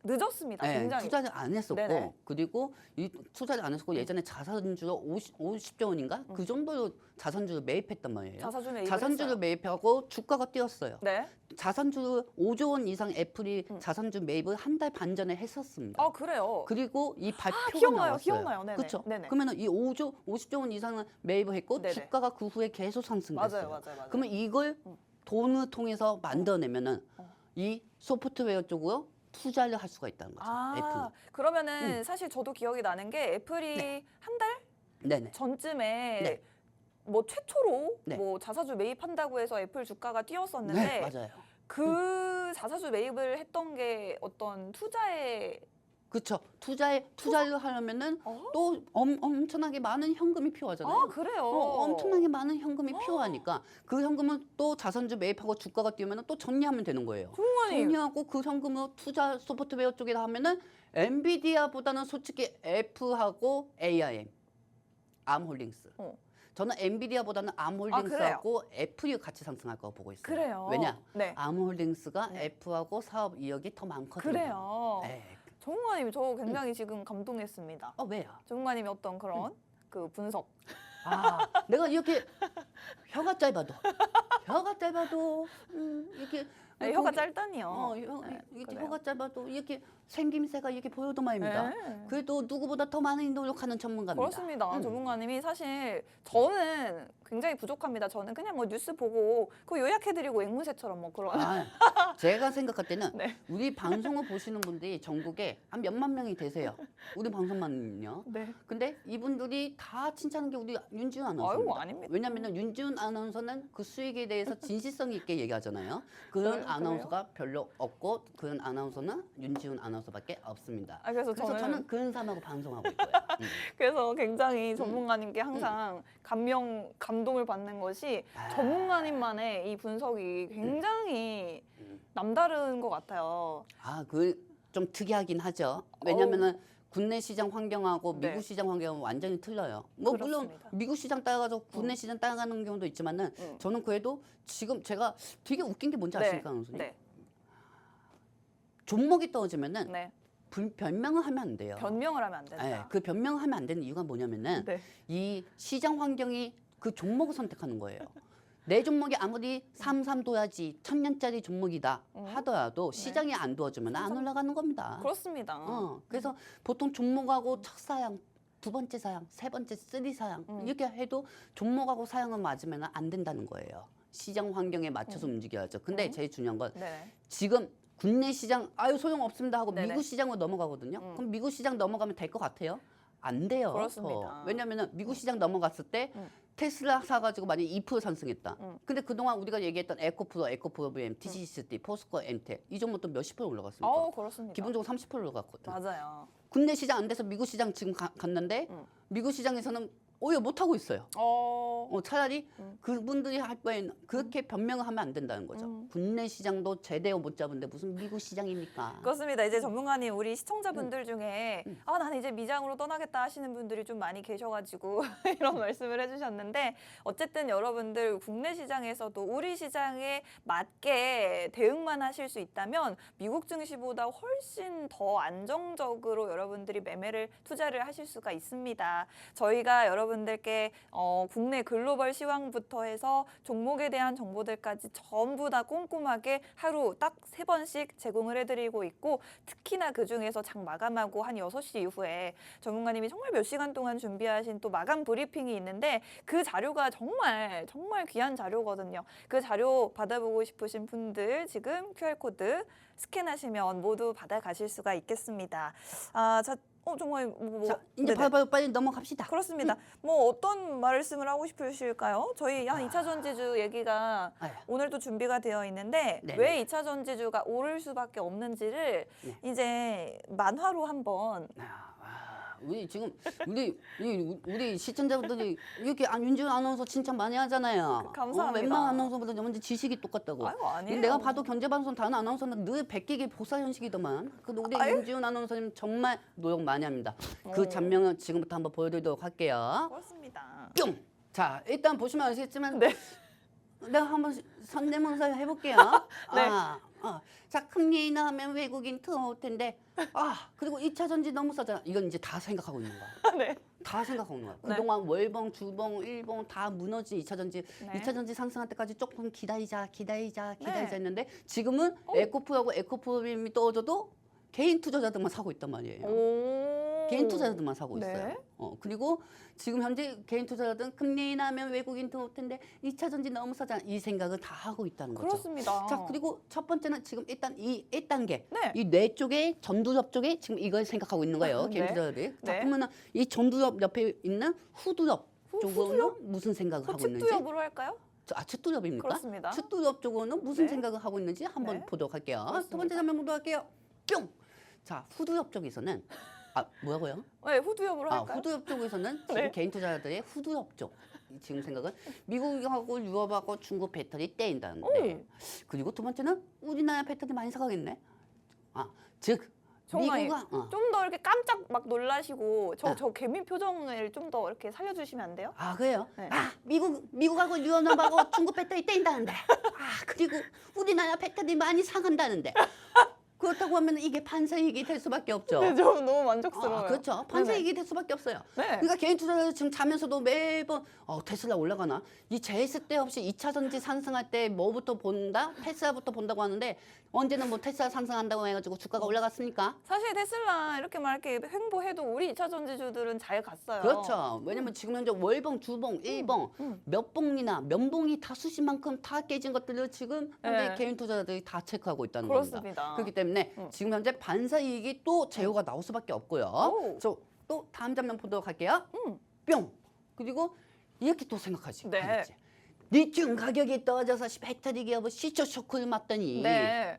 늦었습니다. 네, 굉장히. 투자를 안 했었고 네네. 그리고 이 투자를 안 했었고 예전에 자산주로 50조 원인가 그 정도로 자산주를 매입했단 말이에요. 자사주 매입을 자산주를 했어요. 매입하고 주가가 뛰었어요. 네. 자산주 5조 원 이상 애플이 자산주 매입을 한 달 반 전에 했었습니다. 그래요. 그리고 이 발표가 기억나요, 나왔어요. 기억나요. 네네. 그렇죠. 네네. 그러면 이 50조 원 이상은 매입을 했고 네네. 주가가 그 후에 계속 상승됐어요. 맞아요. 그러면 이걸 돈을 통해서 만들어내면은 어. 이 소프트웨어 쪽으로 투자를 할 수가 있다는 거죠. 애플은. 그러면은 사실 저도 기억이 나는 게 애플이 네. 한 달 네네. 전쯤에 네. 뭐 최초로 네. 뭐 자사주 매입한다고 해서 애플 주가가 네, 뛰었었는데 맞아요. 그 자사주 매입을 했던 게 어떤 투자에 그렇죠. 투자를 하려면은 또 엄청나게 많은 현금이 필요하잖아요. 그래요. 엄청나게 많은 현금이 필요하니까 그 현금은 또 자산주 매입하고 주가가 뛰면 또 정리하면 되는 거예요. 정말이 정리하고 그 현금을 투자 소프트웨어 쪽에다 하면은 엔비디아보다는 솔직히 F하고 AIM, 암홀딩스. 어. 저는 엔비디아보다는 암홀딩스하고 애플이 같이 상승할 거 보고 있어요. 그래요. 왜냐? 네. 암홀딩스가 네. F하고 사업 이익이 더 많거든요. 그래요. 네. 전문가님 저 굉장히 지금 감동했습니다. 왜요? 전문가님이 어떤 그런 그 분석. 내가 이렇게 혀가 짧아도 이렇게 혀가 거기- 짧다니요. 이렇게 그래요. 혀가 짧아도 이렇게 생김새가 이렇게 보여도 말입니다. 네. 그래도 누구보다 더 많은 노력하는 전문가입니다. 그렇습니다. 전문가님이 사실 저는 굉장히 부족합니다. 저는 그냥 뭐 뉴스 보고 그 요약해드리고 앵무새처럼 뭐 그런. 제가 생각할 때는 네. 우리 방송을 보시는 분들이 전국에 한 몇만 명이 되세요. 우리 방송만요. 네. 근데 이분들이 다 칭찬하는 게 우리 윤지훈 아유, 아나운서입니다. 아닙니다. 왜냐면은 윤지훈 아나운서는 그 수익에 대해서 진실성 있게 얘기하잖아요. 그런 그래요? 아나운서가 별로 없고 그런 아나운서는 윤지훈 아나운서밖에 없습니다. 그래서 저는 그런 사람하고 방송하고 있고요. 그래서 굉장히 전문가님께 항상 감동을 받는 것이 전문가님만의 이 분석이 굉장히 남다른 것 같아요. 그 좀 특이하긴 하죠. 왜냐면은 국내 시장 환경하고 네. 미국 시장 환경은 완전히 틀려요. 뭐 물론 그렇습니다. 미국 시장 따라가서 국내 시장 따라가는 경우도 있지만은 저는 그래도 지금 제가 되게 웃긴 게 뭔지 아십니까, 아나운서님? 네. 종목이 떨어지면은 네. 변명을 하면 안 돼요. 변명을 하면 안 된다. 네, 그 변명을 하면 안 되는 이유가 뭐냐면은 네. 이 시장 환경이 그 종목을 선택하는 거예요. 내 종목이 아무리 삼삼도야지 1000년짜리 종목이다 하더라도 시장이 안 도와주면 안 올라가는 겁니다. 그렇습니다. 그래서 보통 종목하고 첫 사양, 두 번째 사양, 세 번째 쓰리 사양 이렇게 해도 종목하고 사양은 맞으면 안 된다는 거예요. 시장 환경에 맞춰서 움직여야죠. 근데 제일 중요한 건 네. 지금 국내 시장 소용없습니다 하고 네네. 미국 시장으로 넘어가거든요. 그럼 미국 시장 넘어가면 될 것 같아요? 안 돼요. 그렇습니다. 왜냐면은 미국 시장 넘어갔을 때 테슬라 사가지고 만약에 2% 상승했다. 근데 그동안 우리가 얘기했던 에코프로, TCCD, 포스코, 엔텍 이 종목도 몇십 프로 올라갔습니까? 그렇습니다. 기본적으로 30% 올라갔거든. 맞아요. 국내 시장 안 돼서 미국 시장 지금 갔는데 미국 시장에서는 오히려 못하고 있어요. 차라리 그분들이 할 바에는 그렇게 변명을 하면 안 된다는 거죠. 국내 시장도 제대로 못 잡은데 무슨 미국 시장입니까? 그렇습니다. 이제 전문가님 우리 시청자분들 중에 나는 이제 미장으로 떠나겠다 하시는 분들이 좀 많이 계셔가지고 이런 말씀을 해주셨는데 어쨌든 여러분들 국내 시장에서도 우리 시장에 맞게 대응만 하실 수 있다면 미국 증시보다 훨씬 더 안정적으로 여러분들이 투자를 하실 수가 있습니다. 저희가 여러분들께 국내 글로벌 시황부터 해서 종목에 대한 정보들까지 전부 다 꼼꼼하게 하루 딱 3번씩 제공을 해드리고 있고 특히나 그중에서 장 마감하고 한 6시 이후에 전문가님이 정말 몇 시간 동안 준비하신 또 마감 브리핑이 있는데 그 자료가 정말 귀한 자료거든요. 그 자료 받아보고 싶으신 분들 지금 QR코드 스캔하시면 모두 받아가실 수가 있겠습니다. 정말 자, 이제 네네. 빨리 넘어갑시다. 그렇습니다. 뭐 어떤 말씀을 하고 싶으실까요? 저희 한 2차 전지주 얘기가 오늘도 준비가 되어 있는데 네네. 왜 2차 전지주가 오를 수밖에 없는지를 이제 만화로 한번 우리 지금 우리 시청자분들이 이렇게 윤지훈 아나운서 칭찬 많이 하잖아요. 감사합니다. 웬만한 아나운서보다 먼저 지식이 똑같다고. 아이고, 아니에요. 내가 봐도 경제방송 다른 아나운서는 늘 베끼기 복사현식이더만. 근데 우리 윤지훈 아나운서님 정말 노력 많이 합니다. 그 장면을 지금부터 한번 보여드리도록 할게요. 그렇습니다. 뿅! 자, 일단 보시면 아시겠지만 네. 내가 한번 선대모사 해볼게요. 네. 자, 금리 인하하면 외국인 들어올 텐데 그리고 2차 전지 너무 싸잖아. 이건 이제 다 생각하고 있는 거야. 네. 다 생각하고 있는 거야. 네. 그동안 월봉, 주봉, 일봉 다 무너진 2차 전지. 네. 2차 전지 상승할 때까지 조금 기다리자 네. 했는데 지금은 에코프하고 에코프림이 떨어져도 개인 투자자들만 사고 있단 말이에요. 개인 투자자들만 사고 있어요. 네. 그리고 지금 현재 개인 투자자들은 금리 인하면 외국인 들어올 텐데 2차 전지 너무 싸잖아. 이 생각을 다 하고 있다는 거죠. 그렇습니다. 자, 그리고 첫 번째는 지금 일단 이 1단계. 네. 이 뇌 쪽에 전두엽 쪽에 지금 이걸 생각하고 있는 거예요. 개인 네. 투자자들이. 자, 네. 그러면은 이 전두엽 옆에 있는 후두엽 쪽으로는 무슨 생각을 하고 있는지. 측두엽으로 할까요? 측두엽입니까? 그렇습니다. 측두엽 쪽으로는 무슨 네. 생각을 하고 있는지 한번 네. 보도록 할게요. 그렇습니다. 두 번째 장면 보도록 할게요. 뿅! 자, 후두엽 쪽에서는 뭐라고요? 네, 후두엽으로 할까요? 후두엽 쪽에서는 지금 네. 개인 투자자들의 후두엽 쪽 지금 생각은 미국하고 유럽하고 중국 배터리 떼인다는데 그리고 두 번째는 우리나라 배터리 많이 사가겠네. 즉 정말 미국아 좀 더 이렇게 깜짝 막 놀라시고 네. 저 개미 표정을 좀 더 이렇게 살려주시면 안 돼요? 그래요? 네. 미국하고 유럽하고 중국 배터리 떼인다는데 그리고 우리나라 배터리 많이 사간다는데 그렇다고 하면 이게 판사이익이 될 수밖에 없죠. 네, 저 너무 만족스러워요. 그렇죠. 판사이익이 될 수밖에 없어요. 네. 그러니까 개인 투자자들 지금 자면서도 매번 테슬라 올라가나? 이 재스 때 없이 2차 전지 상승할 때 뭐부터 본다? 테슬라부터 본다고 하는데 언제는 뭐 테슬라 상승한다고 해가지고 주가가 올라갔습니까? 사실 테슬라 이렇게 막 이렇게 횡보해도 우리 2차 전지주들은 잘 갔어요. 그렇죠. 왜냐면 지금 현재 월봉, 주봉, 일봉 몇 봉이나 면봉이 다 수십만큼 다 깨진 것들을 지금 현재 네. 개인 투자자들이 다 체크하고 있다는 그렇습니다. 겁니다. 그렇기 때문에 지금 현재 반사이익이 또 제호가 나올 수밖에 없고요. 오. 또 다음 장면 보도록 할게요. 뿅. 그리고 이렇게 또 생각하지. 네. 알겠지? 리튬 가격이 떨어져서 배터리 기업은 시초 쇼크를 맞더니 네.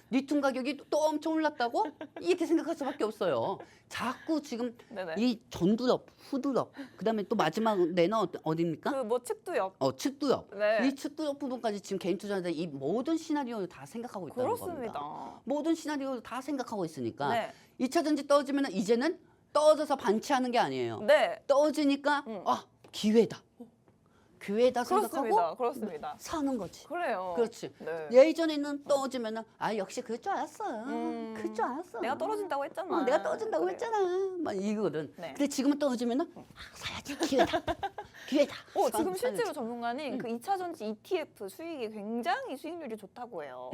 리튬 가격이 또 엄청 올랐다고? 이렇게 생각할 수밖에 없어요. 자꾸 지금 네네. 이 전두엽, 후두엽, 그다음에 또 마지막 내는 어디입니까? 그 뭐 측두엽. 측두엽. 네. 이 측두엽 부분까지 지금 개인 투자자들이 이 모든 시나리오를 다 생각하고 있다는 그렇습니다. 겁니다. 모든 시나리오를 다 생각하고 있으니까 네. 2차 전지 떨어지면 이제는 떨어져서 반치하는 게 아니에요. 네. 떨어지니까 기회다. 기회다 생각하고 그렇습니다. 그렇습니다. 사는 거지. 그래요. 그렇지. 네. 예전에는 떨어지면은 역시 그럴 줄 알았어. 그럴 줄 알았어. 내가 떨어진다고 했잖아. 내가 떨어진다고 그래요. 했잖아. 막 이거거든. 네. 근데 지금은 떨어지면은 사야지 기회다. 기회다. 지금 사야지. 실제로 전문가는 그 2차 전지 ETF 수익이 굉장히 수익률이 좋다고 해요.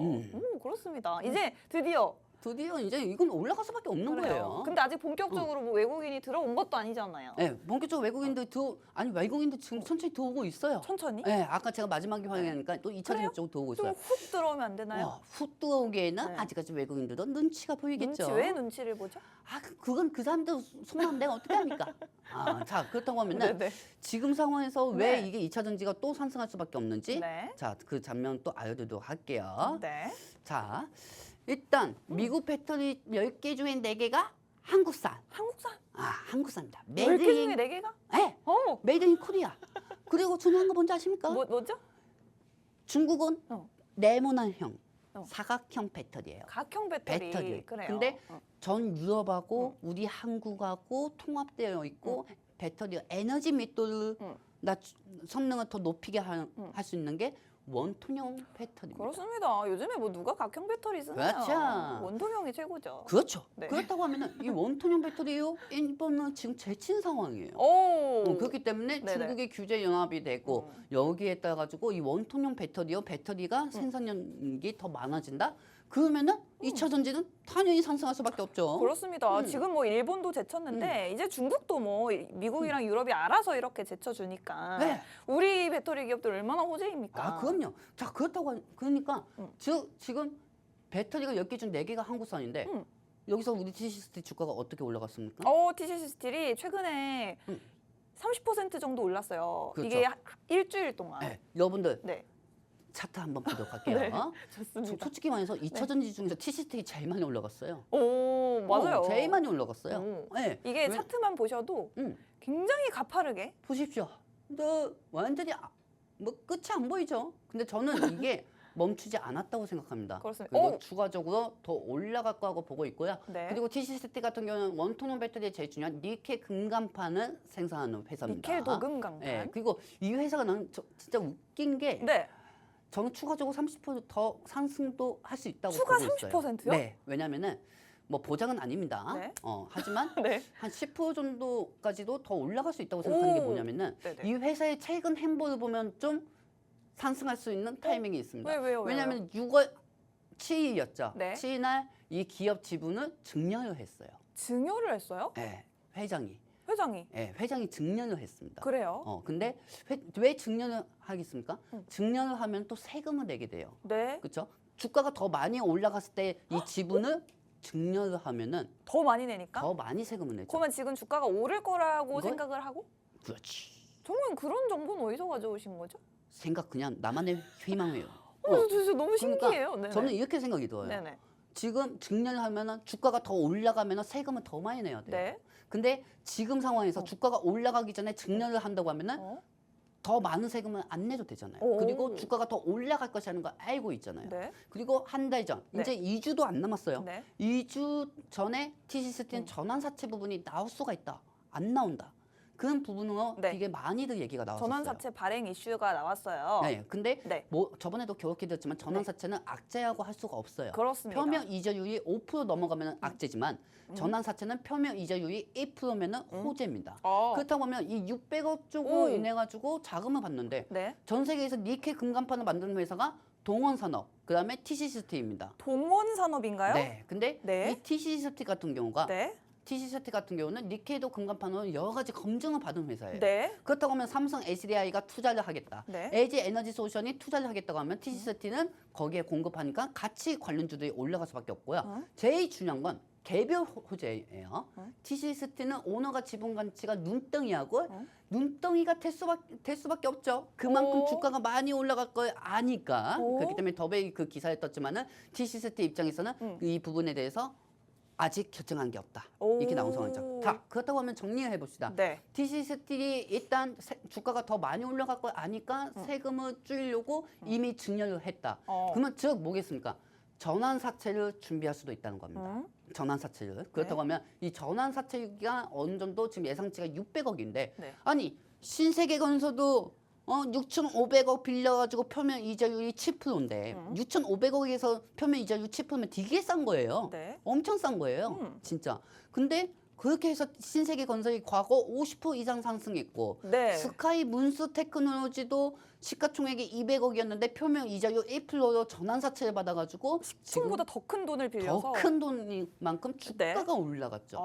그렇습니다. 이제 드디어 이제 이건 올라갈 수밖에 없는 그래요. 거예요. 근데 아직 본격적으로 뭐 외국인이 들어온 것도 아니잖아요. 네, 본격적으로 외국인들 외국인들 지금 천천히 들어오고 있어요. 천천히? 네, 아까 제가 마지막에 확인하니까 또 2차 그래요? 전지 쪽으로 들어오고 있어요. 좀 훅 들어오면 안 되나요? 훅 들어오기에는 네. 아직까지 외국인들도 눈치가 보이겠죠. 눈치 왜 눈치를 보죠? 그건 그 사람들 속마음 내가 어떻게 합니까? 자, 그렇다고 하면은 네네. 지금 상황에서 왜 네. 이게 2차 전지가 또 상승할 수밖에 없는지 네. 자, 그 장면 또 알려드리도록 할게요. 네. 자, 일단 미국 배터리 10개 중에 4개가 한국산. 한국산 한국산입니다. 10개 중에 4개가? 네, 메이드 인 코리아. 그리고 중요한 거 뭔지 아십니까? 뭐죠? 중국은 네모난형, 어. 사각형 배터리예요. 각형 배터리. 그래요. 근데 전 유럽하고 우리 한국하고 통합되어 있고 배터리 에너지密도를 성능을 더 높이게 할 수 있는 게 원통형 배터리입니다. 그렇습니다. 요즘에 뭐 누가 각형 배터리 쓰나요? 그렇죠. 원통형이 최고죠. 그렇죠. 네. 그렇다고 하면은 이 원통형 배터리요 일본은 지금 제친 상황이에요. 오. 그렇기 때문에 네네. 중국의 규제 연합이 되고 여기에 따라 가지고 이 원통형 배터리가 생산량이 더 많아진다. 그러면은 2차 전지는 당연히 상승할 수밖에 없죠. 그렇습니다. 지금 뭐 일본도 제쳤는데 이제 중국도 뭐 미국이랑 유럽이 알아서 이렇게 제쳐주니까 네. 우리 배터리 기업들 얼마나 호재입니까? 그럼요. 자, 그러니까 지금 배터리가 10개 중 4개가 한국산인데 여기서 우리 TCST 주가가 어떻게 올라갔습니까? TCC 스틸이 최근에 30% 정도 올랐어요. 그렇죠. 이게 일주일 동안. 네, 여러분들 네. 차트 한번 보도록 할게요. 네, 좋습니다. 솔직히 말해서 2차 전지 중에서 TCST 제일 많이 올라갔어요. 오, 맞아요. 제일 많이 올라갔어요. 네. 이게 차트만 보셔도 굉장히 가파르게. 보십시오. 근데 완전히 뭐 끝이 안 보이죠. 근데 저는 이게 멈추지 않았다고 생각합니다. 그렇습니다. 그리고 추가적으로 더 올라갈 거라고 보고 있고요. 네. 그리고 TCST 같은 경우는 원통형 배터리에 제일 중요한 니켈 금간판을 생산하는 회사입니다. 니켈 도금 강판. 네, 그리고 이 회사가 나는 진짜 웃긴 게 네. 저는 추가적으로 30%더 상승도 할 수 있다고 추가 보고 있어요. 30%요? 네, 왜냐면은 뭐 보장은 아닙니다. 네. 하지만 네. 한 10% 정도까지도 더 올라갈 수 있다고 생각하는 게 오. 뭐냐면은 네네. 이 회사의 최근 행보를 보면 좀 상승할 수 있는 타이밍이 있습니다. 왜요? 왜냐하면 6월 7일이었죠. 네. 7일 날 이 기업 지분을 증여를 했어요. 증여를 했어요? 네. 회장이 증여를 했습니다. 그래요? 근데 왜 증여를 하겠습니까? 증여를 하면 또 세금을 내게 돼요. 네. 그렇죠? 주가가 더 많이 올라갔을 때 이 지분을 증여를 하면은 더 많이 내니까? 더 많이 세금을 내죠. 그러면 지금 주가가 오를 거라고 이걸? 생각을 하고? 그렇지. 정말 그런 정보는 어디서 가져오신 거죠? 생각 그냥 나만의 희망이에요. 진짜 너무 그러니까 신기해요. 네네. 저는 이렇게 생각이 들어요. 네네. 지금 증여를 하면은 주가가 더 올라가면은 세금을 더 많이 내야 돼요. 네. 근데 지금 상황에서 주가가 올라가기 전에 증여를 한다고 하면은 어? 더 많은 세금을 안 내도 되잖아요. 오. 그리고 주가가 더 올라갈 것이라는 걸 알고 있잖아요. 네. 그리고 한 달 전, 네. 이제 2주도 안 남았어요. 네. 2주 전에 TC스티는 전환사채 부분이 나올 수가 있다. 안 나온다. 그런 부분으로 네. 되게 많이들 얘기가 나왔었어요. 전환사채 발행 이슈가 나왔어요. 네, 근데 네. 뭐 저번에도 겨우게 됐지만 전환사채는 악재라고 할 수가 없어요. 그렇습니다. 표면 이자율이 5% 넘어가면 악재지만 전환사채는 표면 이자율이 1%면은 호재입니다. 그렇다고 하면 이 600억 쪽으로 오. 인해 가지고 자금을 받는데 네. 전 세계에서 니켈 금간판을 만드는 회사가 동원산업, 그다음에 TC스티입니다. 동원산업인가요? 네, 근데 네. 이 TC스티 같은 경우가 네. TC스티 같은 경우는 니켈도 금간판으로 여러 가지 검증을 받은 회사예요. 네. 그렇다고 하면 삼성 SDI가 투자를 하겠다. 네. LG 에너지 솔루션이 투자를 하겠다고 하면 TC스티는 거기에 공급하니까 같이 관련주들이 올라갈 수밖에 없고요. 제일 중요한 건 개별 호재예요. TC스티는 오너가 지분 가치가 눈덩이하고 눈덩이가 될 수밖에 없죠. 그만큼 오. 주가가 많이 올라갈 걸 아니까. 오. 그렇기 때문에 더베이 그 기사에 떴지만은 TC스티 입장에서는 이 부분에 대해서 아직 결정한 게 없다. 이렇게 나온 상황이죠. 자, 그렇다고 하면 정리를 해봅시다. 네. TC스틸이 일단 주가가 더 많이 올라갈 걸 아니까 세금을 줄이려고 이미 증여를 했다. 그러면 즉 뭐겠습니까? 전환사채를 준비할 수도 있다는 겁니다. 전환사채를. 그렇다고 하면 이 전환사채가 어느 정도 지금 예상치가 600억인데 네. 아니 신세계건설도 6,500억 빌려가지고 표면 이자율이 7%인데 6,500억에서 표면 이자율 7%면 되게 싼 거예요. 네. 엄청 싼 거예요. 진짜. 근데 그렇게 해서 신세계건설이 과거 50% 이상 상승했고 네. 스카이 문스 테크놀로지도 시가총액이 200억이었는데 표면 이자율 1%로 전환사채를 받아가지고 시총보다 더 큰 돈을 빌려서 더 큰 돈만큼 주가가 올라갔죠.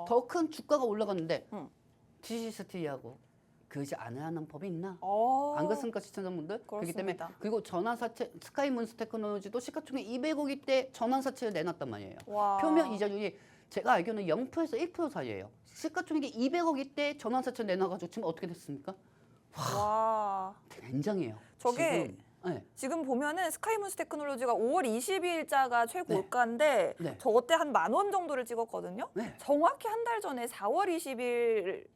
더 큰 주가가 올라갔는데 TC스틸하고 그러지 않으라는 법이 있나? 안 그렇습니까 시청자분들? 그렇기 때문에 그렇습니다. 그리고 전환사채 스카이문스 테크놀로지도 시가총액 200억일 때 전환사채를 내놨단 말이에요. 와. 표면 이자율이 제가 알기로는 0%에서 1% 사이예요. 시가총액이 200억일 때 전환사채 내놔가지고 지금 어떻게 됐습니까? 와. 굉장해요. 저게 지금 보면은 스카이문스 테크놀로지가 5월 22일자가 최고가인데 네. 저거 때 한 10,000원 정도를 찍었거든요. 네. 정확히 한 달 전에 4월 20일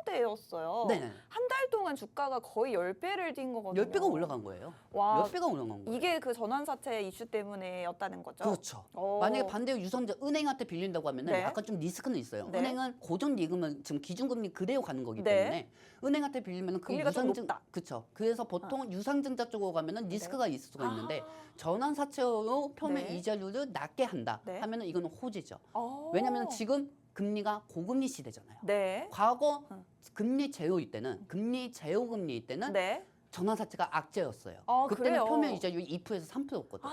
1,000원대였어요. 네. 한 달 동안 주가가 거의 10배를 뛴 거거든요. 10배가 올라간 거예요. 와. 10배가 올라간 거예요. 이게 그 전환사채 이슈 때문에였다는 거죠? 그렇죠. 어. 만약에 반대로 유선자 은행한테 빌린다고 하면 네. 약간 좀 리스크는 있어요. 네. 은행은 고정 예금은 지금 기준금리 그대로 가는 거기 네. 때문에 은행한테 빌리면 그 금리가 좀 유상증 높다. 그렇죠. 그래서 보통 유상증자 쪽으로 가면은 리스크가 있을 수가 있는데 전환사채로 표면 네. 이자율을 낮게 한다 네. 하면은 이거는 호재죠. 어. 왜냐하면 지금 금리가 고금리 시대잖아요. 네. 과거 금리 제로일 때는 금리 제로 금리일 때는 네. 전환사채가 악재였어요. 아, 그때는 그래요? 표면 이자율이 2%에서 3%였거든.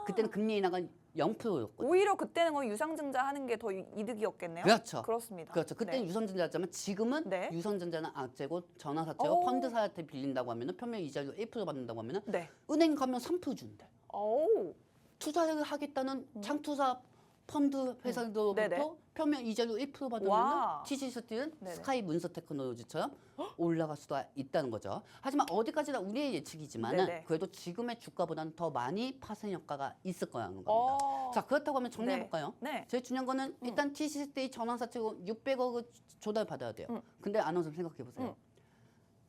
그때는 금리 인하가 0%였거든. 오히려 그때는 거의 유상증자 하는 게 더 이득이었겠네요. 그렇죠. 그렇습니다. 그렇죠. 그때는 네. 유선전자였지만 지금은 네. 유선전자는 악재고 전환사채와 오. 펀드사한테 빌린다고 하면은 표면 이자율 1% 받는다고 하면은 네. 은행 가면 3% 준대. 오. 투자를 하겠다는 창투사 펀드 회사들로부터 네네. 표면 이자율 1% 받으면 와. TC스틸은 네네. 스카이 문서 테크놀로지처럼 올라갈 수도 있다는 거죠. 하지만 어디까지나 우리의 예측이지만은 네네. 그래도 지금의 주가보다는 더 많이 파생 효과가 있을 거라는 겁니다. 어. 자 그렇다고 하면 정리해 볼까요? 네. 제일 중요한 거는 일단 TC스틸 전환사채고 600억을 조달 받아야 돼요. 근데 아나운서 생각해 보세요.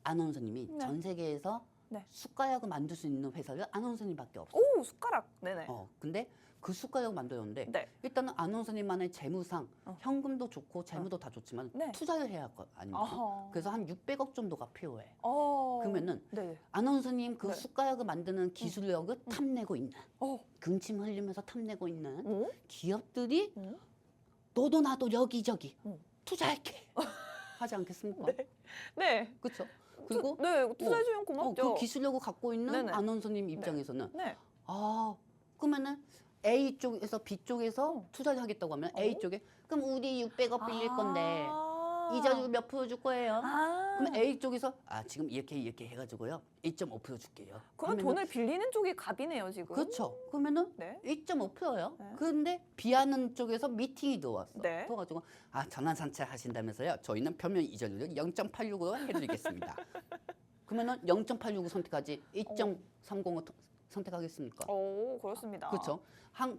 아나운서님이 네. 전 세계에서 네. 숟가락을 만들 수 있는 회사를 아나운서님밖에 없어요. 오, 숟가락. 네네. 근데 그 숟가락을 만들었는데 네. 일단은 아나운서님만의 재무상 현금도 좋고 재무도 다 좋지만 네. 투자를 해야 할 거 아닙니까? 어허. 그래서 한 600억 정도가 필요해. 어. 그러면은 네. 아나운서님 그 네. 숟가락을 만드는 기술력을 탐내고 있는 어. 근침 흘리면서 탐내고 있는 어? 기업들이 어? 너도 나도 여기저기 어. 투자할게 하지 않겠습니까? 네. 네. 그렇죠. 그리고 네, 투자해 주면 고맙죠. 그 기술력을 갖고 있는 네네. 아나운서님 입장에서는 네. 그러면은 A 쪽에서 B 쪽에서 투자를 하겠다고 하면 A 쪽에 그럼 우리 600억 빌릴 건데 이자율 몇 프로 줄 거예요? 아. 그럼 A 쪽에서 지금 이렇게 해가지고요 2.5% 줄게요. 그럼 하면은 돈을 빌리는 쪽이 갑이네요, 지금. 그렇죠. 그러면은 네. 2.5%예요. 네. 그런데 비하는 쪽에서 미팅이 들어왔어. 네. 들어가지고 전환 산책 하신다면서요. 저희는 표면 이자율을 0.86으로 해드리겠습니다. 그러면은 0.86을 선택하지 2.30을 선택하겠습니까? 오, 그렇습니다. 그렇죠.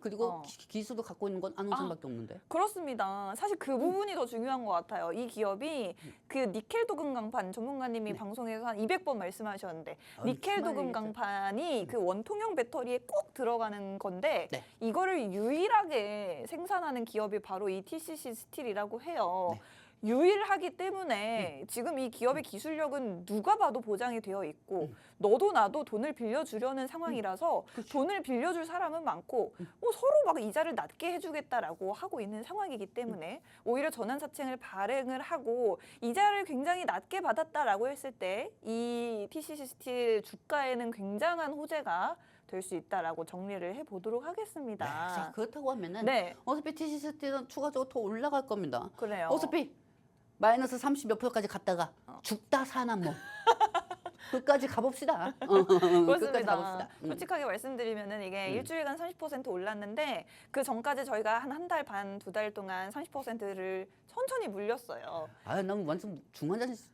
그리고 기술을 갖고 있는 건 안호선밖에 없는데. 그렇습니다. 사실 그 부분이 더 중요한 것 같아요. 이 기업이 그 니켈 도금 강판 전문가님이 방송에서 한 200번 말씀하셨는데 니켈 도금 얘기죠. 강판이 그 원통형 배터리에 꼭 들어가는 건데 네. 이거를 유일하게 생산하는 기업이 바로 이 TCC 스틸이라고 해요. 네. 유일하기 때문에 지금 이 기업의 기술력은 누가 봐도 보장이 되어 있고 너도 나도 돈을 빌려주려는 상황이라서 돈을 빌려줄 사람은 많고 서로 막 이자를 낮게 해주겠다라고 하고 있는 상황이기 때문에 오히려 전환사채를 발행을 하고 이자를 굉장히 낮게 받았다라고 했을 때 이 TCC 스틸 주가에는 굉장한 호재가 될 수 있다라고 정리를 해보도록 네. 하겠습니다. 자, 그렇다고 하면은 네, 어차피 TCC는 추가적으로 더 올라갈 겁니다. 그래요. 어차피 마이너스 30 몇 프로까지 갔다가 죽다 사나 뭐 끝까지 가봅시다. 끝까지 그렇습니다. 가봅시다. 솔직하게 말씀드리면은 이게 일주일간 30% 올랐는데 그 전까지 저희가 한 달 반, 2달 동안 30%를 천천히 물렸어요. 너무 완전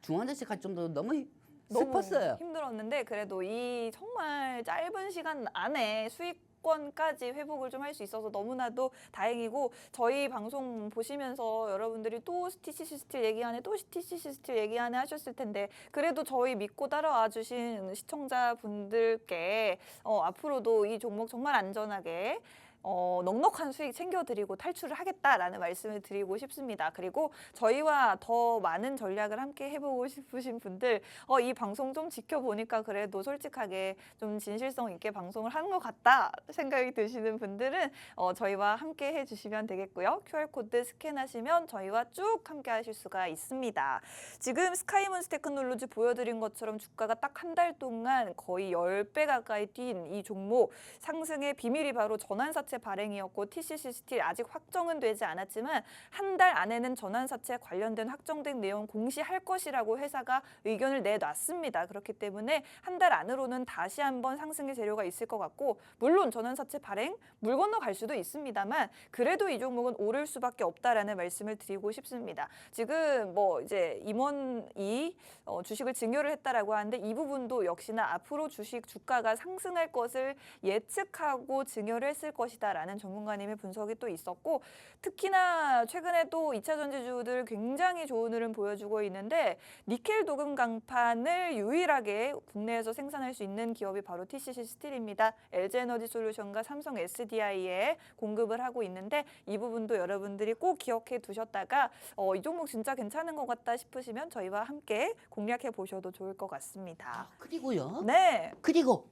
중환자실 갈 정도로 너무 너무 슬펐어요. 힘들었는데 그래도 이 정말 짧은 시간 안에 수익권까지 회복을 좀 할 수 있어서 너무나도 다행이고 저희 방송 보시면서 여러분들이 또 TCC 스틸 얘기하네 또 TCC 스틸 얘기하네 하셨을 텐데 그래도 저희 믿고 따라와 주신 시청자분들께 앞으로도 이 종목 정말 안전하게 넉넉한 수익 챙겨드리고 탈출을 하겠다라는 말씀을 드리고 싶습니다. 그리고 저희와 더 많은 전략을 함께 해보고 싶으신 분들 이 방송 좀 지켜보니까 그래도 솔직하게 좀 진실성 있게 방송을 하는 것 같다 생각이 드시는 분들은 저희와 함께 해주시면 되겠고요. QR코드 스캔하시면 저희와 쭉 함께 하실 수가 있습니다. 지금 스카이문스 테크놀로지 보여드린 것처럼 주가가 딱 한 달 동안 거의 10배 가까이 뛴 이 종목 상승의 비밀이 바로 전환사채 발행이었고 TCC 스틸 아직 확정은 되지 않았지만 한 달 안에는 전환사채 관련된 확정된 내용 공시할 것이라고 회사가 의견을 내놨습니다. 그렇기 때문에 한 달 안으로는 다시 한번 상승의 재료가 있을 것 같고 물론 전환사채 발행 물 건너갈 수도 있습니다만 그래도 이 종목은 오를 수밖에 없다라는 말씀을 드리고 싶습니다. 지금 뭐 이제 임원이 주식을 증여를 했다라고 하는데 이 부분도 역시나 앞으로 주식 주가가 상승할 것을 예측하고 증여를 했을 것이다라는 전문가님의 분석이 또 있었고 특히나 최근에 또 2차 전지주들 굉장히 좋은 흐름 보여주고 있는데 니켈 도금 강판을 유일하게 국내에서 생산할 수 있는 기업이 바로 TCC 스틸입니다. LG에너지 솔루션과 삼성 SDI에 공급을 하고 있는데 이 부분도 여러분들이 꼭 기억해 두셨다가 이 종목 진짜 괜찮은 것 같다 싶으시면 저희와 함께 공략해 보셔도 좋을 것 같습니다. 그리고요. 네. 그리고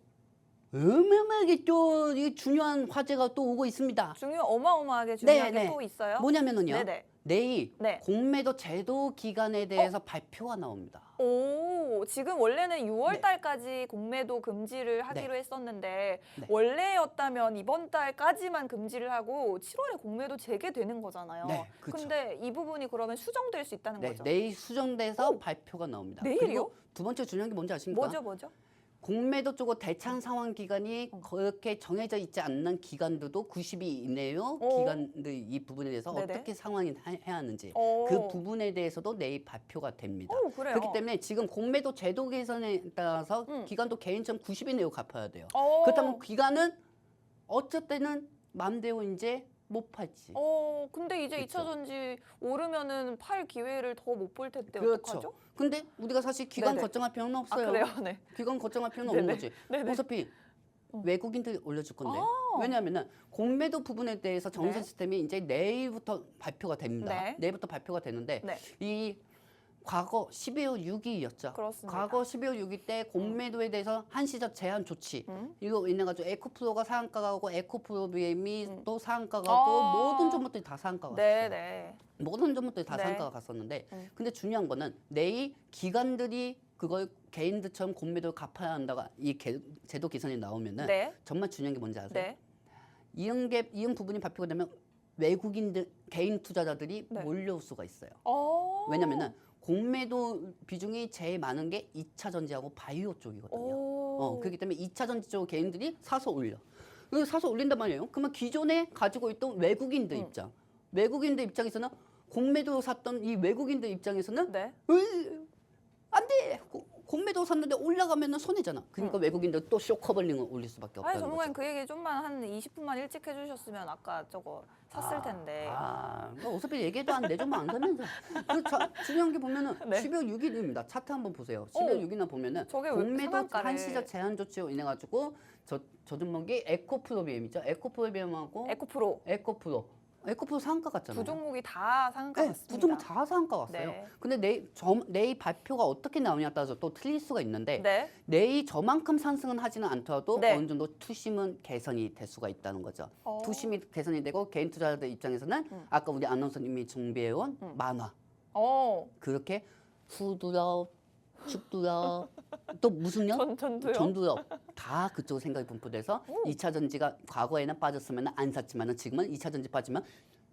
어마어마하게 또 이 중요한 화제가 또 오고 있습니다. 어마어마하게 중요한 네, 게 또 있어요? 뭐냐면은요. 네네. 내일 네. 공매도 제도 기간에 대해서 발표가 나옵니다. 오, 지금 원래는 6월 달까지 공매도 금지를 하기로 했었는데 네. 원래였다면 이번 달까지만 금지를 하고 7월에 공매도 재개되는 거잖아요. 네, 그쵸. 근데 이 부분이 그러면 수정될 수 있다는 거죠? 내일 수정돼서 발표가 나옵니다. 내일이요? 그리고 두 번째 중요한 게 뭔지 아십니까? 뭐죠? 공매도 쪽으로 대창 상환 기간이 그렇게 정해져 있지 않는 기관들도 90일 이내요. 기관들 이 부분에 대해서 네네. 어떻게 상환을 해야 하는지 오. 그 부분에 대해서도 내일 발표가 됩니다. 오, 그래요? 그렇기 때문에 지금 공매도 제도 개선에 따라서 기간도 개인처럼 90일 내로 갚아야 돼요. 오. 그렇다면 기간은 어쩔 때는 마음대로 이제 못 팔지. 근데 이제 그쵸. 2차 전지 오르면은 팔 기회를 더 못 볼 텐데 그렇죠. 어떡하죠? 근데 우리가 사실 기간 네네. 걱정할 필요는 아, 없어요. 그래요? 네. 기간 걱정할 필요는 네네. 없는 거지. 네네. 어차피 외국인들이 올려줄 건데. 아. 왜냐하면 공매도 부분에 대해서 정산 네. 시스템이 이제 내일부터 발표가 됩니다. 네. 내일부터 발표가 되는데 네. 이 과거 12월 6일이었죠. 그렇습니다. 과거 12월 6일 때 공매도에 대해서 한시적 제한 조치 이거 인해 가지고 에코프로가 상한가 가고 에코프로비엠이 또 상한가 가고 모든 종목들이 다 상한가 갔어요. 네네. 모든 종목들이 다 네. 상한가가 갔었는데 근데 중요한 거는 내일 기관들이 그걸 개인들처럼 공매도를 갚아야 한다가 이 제도 개선이 나오면은 네. 정말 중요한 게 뭔지 아세요? 네. 이런 부분이 발표가 되면 외국인들 개인 투자자들이 네. 몰려올 수가 있어요. 어. 왜냐면은 공매도 비중이 제일 많은 게 2차 전지하고 바이오 쪽이거든요. 오. 그렇기 때문에 2차 전지 쪽 개인들이 사서 올려. 그리고 사서 올린단 말이에요. 그러면 기존에 가지고 있던 외국인들 입장. 외국인들 입장에서는 공매도 샀던 이 외국인들 입장에서는 네. 안 돼! 공매도 샀는데 올라가면 손해잖아. 그러니까 외국인들 또 쇼커벌링을 올릴 수밖에 아니 없다는 전문가님 거죠. 그 얘기 좀만 한 20분만 일찍 해주셨으면 아까 저거 샀을 텐데. 뭐 어차피 얘기도 안 내주면 안 되면서. 중요한 게 보면은 네. 12월 6일입니다. 차트 한번 보세요. 12월 6일날 보면은 저게 왜 공매도 상한가를- 한시적 제한 조치로 인해 가지고 저 종목이 에코프로비엠이죠. 에코프로비엠하고 에코프로 에코프로 상한가 갔잖아요. 두 종목이 다 상한가 네, 같습니다. 두 종목 다 상한가 왔어요. 네. 근데 내일 발표가 어떻게 나오냐에 따라서 또 틀릴 수가 있는데 네. 내일 저만큼 상승은 하지는 않더라도 네. 어느 정도 투심은 개선이 될 수가 있다는 거죠. 어. 투심이 개선이 되고 개인 투자자들 입장에서는 아까 우리 아나운서님이 준비해온 만화 어. 그렇게 후두엽, 축두엽 또 무슨요? 전투요. 전두엽 다 그쪽 생각이 분포돼서 2차 전지가 과거에는 빠졌으면 안 샀지만은 지금은 2차 전지 빠지면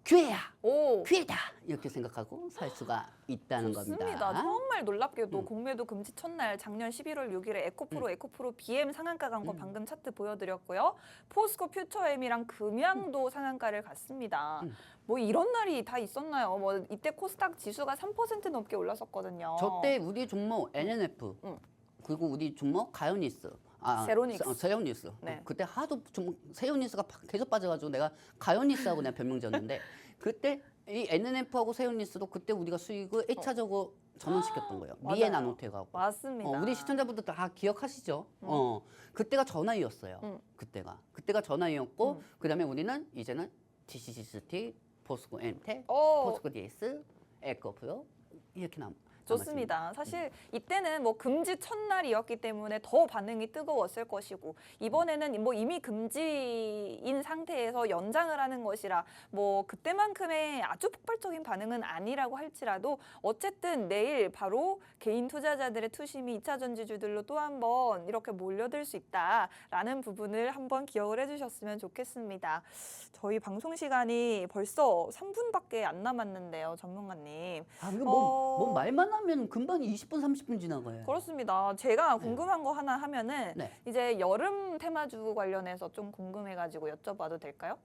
기회야. 오. 기회다 이렇게 생각하고 살 수가 있다는 좋습니다. 겁니다. 정말 놀랍게도 공매도 금지 첫날 작년 11월 6일에 에코프로 BM 상한가 간 거 방금 차트 보여드렸고요. 포스코 퓨처엠이랑 금양도 상한가를 갔습니다. 뭐 이런 날이 다 있었나요? 뭐 이때 코스닥 지수가 3% 넘게 올랐었거든요. 저때 우리 종목 NNF 그리고 우리 종목 가요니스 세로닉스. 세요니스 네. 그때 하도 좀 세요니스가 계속 빠져가지고 내가 가요니스하고 내가 별명 지었는데 그때 이 NNF하고 세요니스도 그때 우리가 수익을 1차적으로 전환시켰던 거예요. 맞아요. 미에 나노텍하고 맞습니다. 우리 시청자분들 다 기억하시죠? 그때가 전화이었어요. 그때가 전화이었고 그다음에 우리는 이제는 TCCST, 포스코 엠텍, 포스코 DS, 에코프로 이렇게 좋습니다. 사실 이때는 뭐 금지 첫날이었기 때문에 더 반응이 뜨거웠을 것이고 이번에는 뭐 이미 금지인 상태에서 연장을 하는 것이라 뭐 그때만큼의 아주 폭발적인 반응은 아니라고 할지라도 어쨌든 내일 바로 개인 투자자들의 투심이 2차 전지주들로 또 한 번 이렇게 몰려들 수 있다라는 부분을 한번 기억을 해주셨으면 좋겠습니다. 저희 방송 시간이 벌써 3분밖에 안 남았는데요, 전문가님. 이거 뭐 말만 하면 금방 20분, 30분 지나가요. 그렇습니다. 제가 궁금한 거 하나 하면은 네. 이제 여름 테마주 관련해서 좀 궁금해가지고 여쭤봐도 될까요?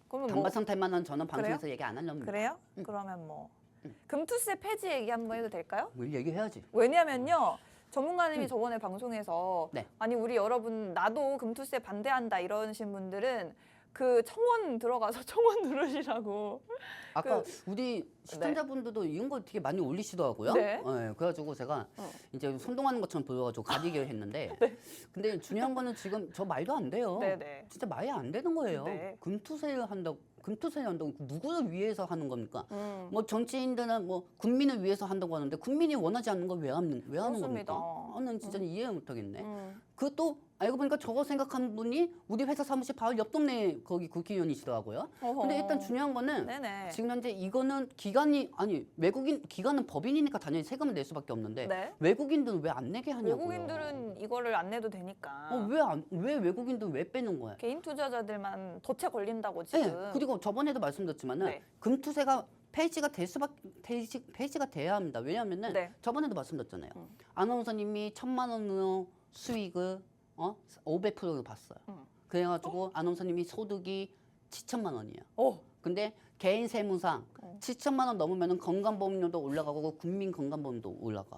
그러면 뭐 단가상 탈만한 저는 방송에서 얘기 안 하려면 그래요? 그러면 뭐 금투세 폐지 얘기 한번 해도 될까요? 뭘 얘기해야지. 왜냐면요. 전문가님이 저번에 방송에서 네. 아니 우리 여러분 나도 금투세 반대한다 이러신 분들은 그 청원 들어가서 청원 누르시라고. 아까 우리 시청자분들도 이런 거 되게 많이 올리시더라고요. 네. 그래가지고 제가 이제 선동하는 것처럼 보여가지고 가리기를 했는데 근데 중요한 거는 지금 저 말도 안 돼요. 네네. 진짜 말이 안 되는 거예요. 네. 금투세를 한다고 누구를 위해서 하는 겁니까? 뭐 정치인들은 뭐 국민을 위해서 한다고 하는데 국민이 원하지 않는 걸 왜 하는 그렇습니다. 겁니까? 난 진짜 이해 못하겠네. 그것도 알고 보니까 저거 생각하는 분이 우리 회사 사무실 바로 옆 동네 거기 국회의원이시더라고요. 근데 일단 중요한 거는 네네. 지금 현재 이거는 기관은 법인이니까 당연히 세금을 낼 수밖에 없는데 네. 외국인들은 왜 안 내게 하냐고요. 외국인들은 이거를 안 내도 되니까. 왜 외국인들은 왜 빼는 거야? 개인 투자자들만 덫에 걸린다고 지금. 네, 그리고 저번에도 말씀드렸지만은 네. 금투세가 폐지가 폐지가 돼야 합니다. 왜냐하면은 네. 저번에도 말씀드렸잖아요. 아나운서님이 1,000만 원으로 수익을 500%를 봤어요. 그래가지고 아나운서님이 소득이 7천만 원이에요. 근데 개인 세무상 7천만 원 넘으면은 건강보험료도 올라가고 국민 건강보험도 올라가.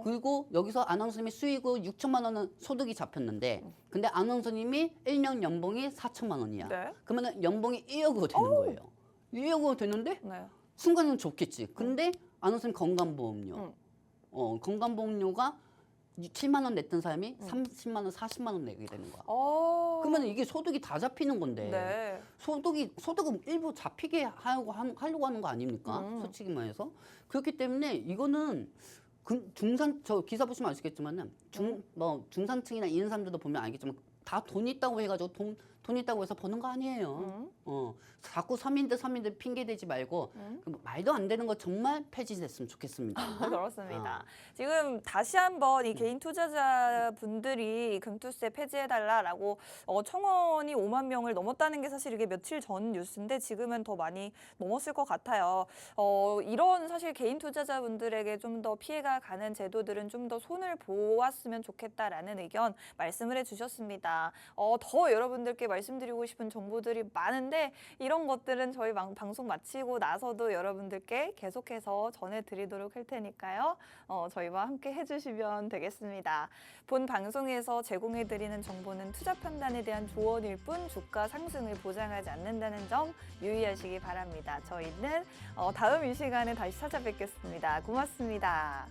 그리고 여기서 아나운서님이 수익을 6천만 원은 소득이 잡혔는데 근데 아나운서님이 1년 연봉이 4천만 원이야. 네. 그러면은 연봉이 1억으로 되는 거예요. 1억으로 되는데 네. 순간은 좋겠지. 근데 아나운서님 건강보험료. 건강보험료가 7만 원 냈던 사람이 30만 원, 40만 원 내게 되는 거야. 그러면 이게 소득이 다 잡히는 건데 네. 소득은 일부 잡히게 하려고 하는 거 아닙니까? 솔직히 말해서 그렇기 때문에 이거는 저 기사 보시면 아시겠지만은 중산층이나 이런 사람들도 보면 알겠지만 다 돈 있다고 해가지고 돈 있다고 해서 버는 거 아니에요. 자꾸 서민들 핑계 대지 말고 그 말도 안 되는 거 정말 폐지됐으면 좋겠습니다. 그렇습니다. 지금 다시 한번 이 개인 투자자분들이 금투세 폐지해달라라고 청원이 5만 명을 넘었다는 게 사실 이게 며칠 전 뉴스인데 지금은 더 많이 넘었을 것 같아요. 이런 사실 개인 투자자분들에게 좀 더 피해가 가는 제도들은 좀 더 손을 보았으면 좋겠다라는 의견 말씀을 해주셨습니다. 더 여러분들께 말씀드리고 싶은 정보들이 많은데 이런 것들은 저희 방송 마치고 나서도 여러분들께 계속해서 전해드리도록 할 테니까요. 저희와 함께 해주시면 되겠습니다. 본 방송에서 제공해드리는 정보는 투자 판단에 대한 조언일 뿐 주가 상승을 보장하지 않는다는 점 유의하시기 바랍니다. 저희는 다음 이 시간에 다시 찾아뵙겠습니다. 고맙습니다.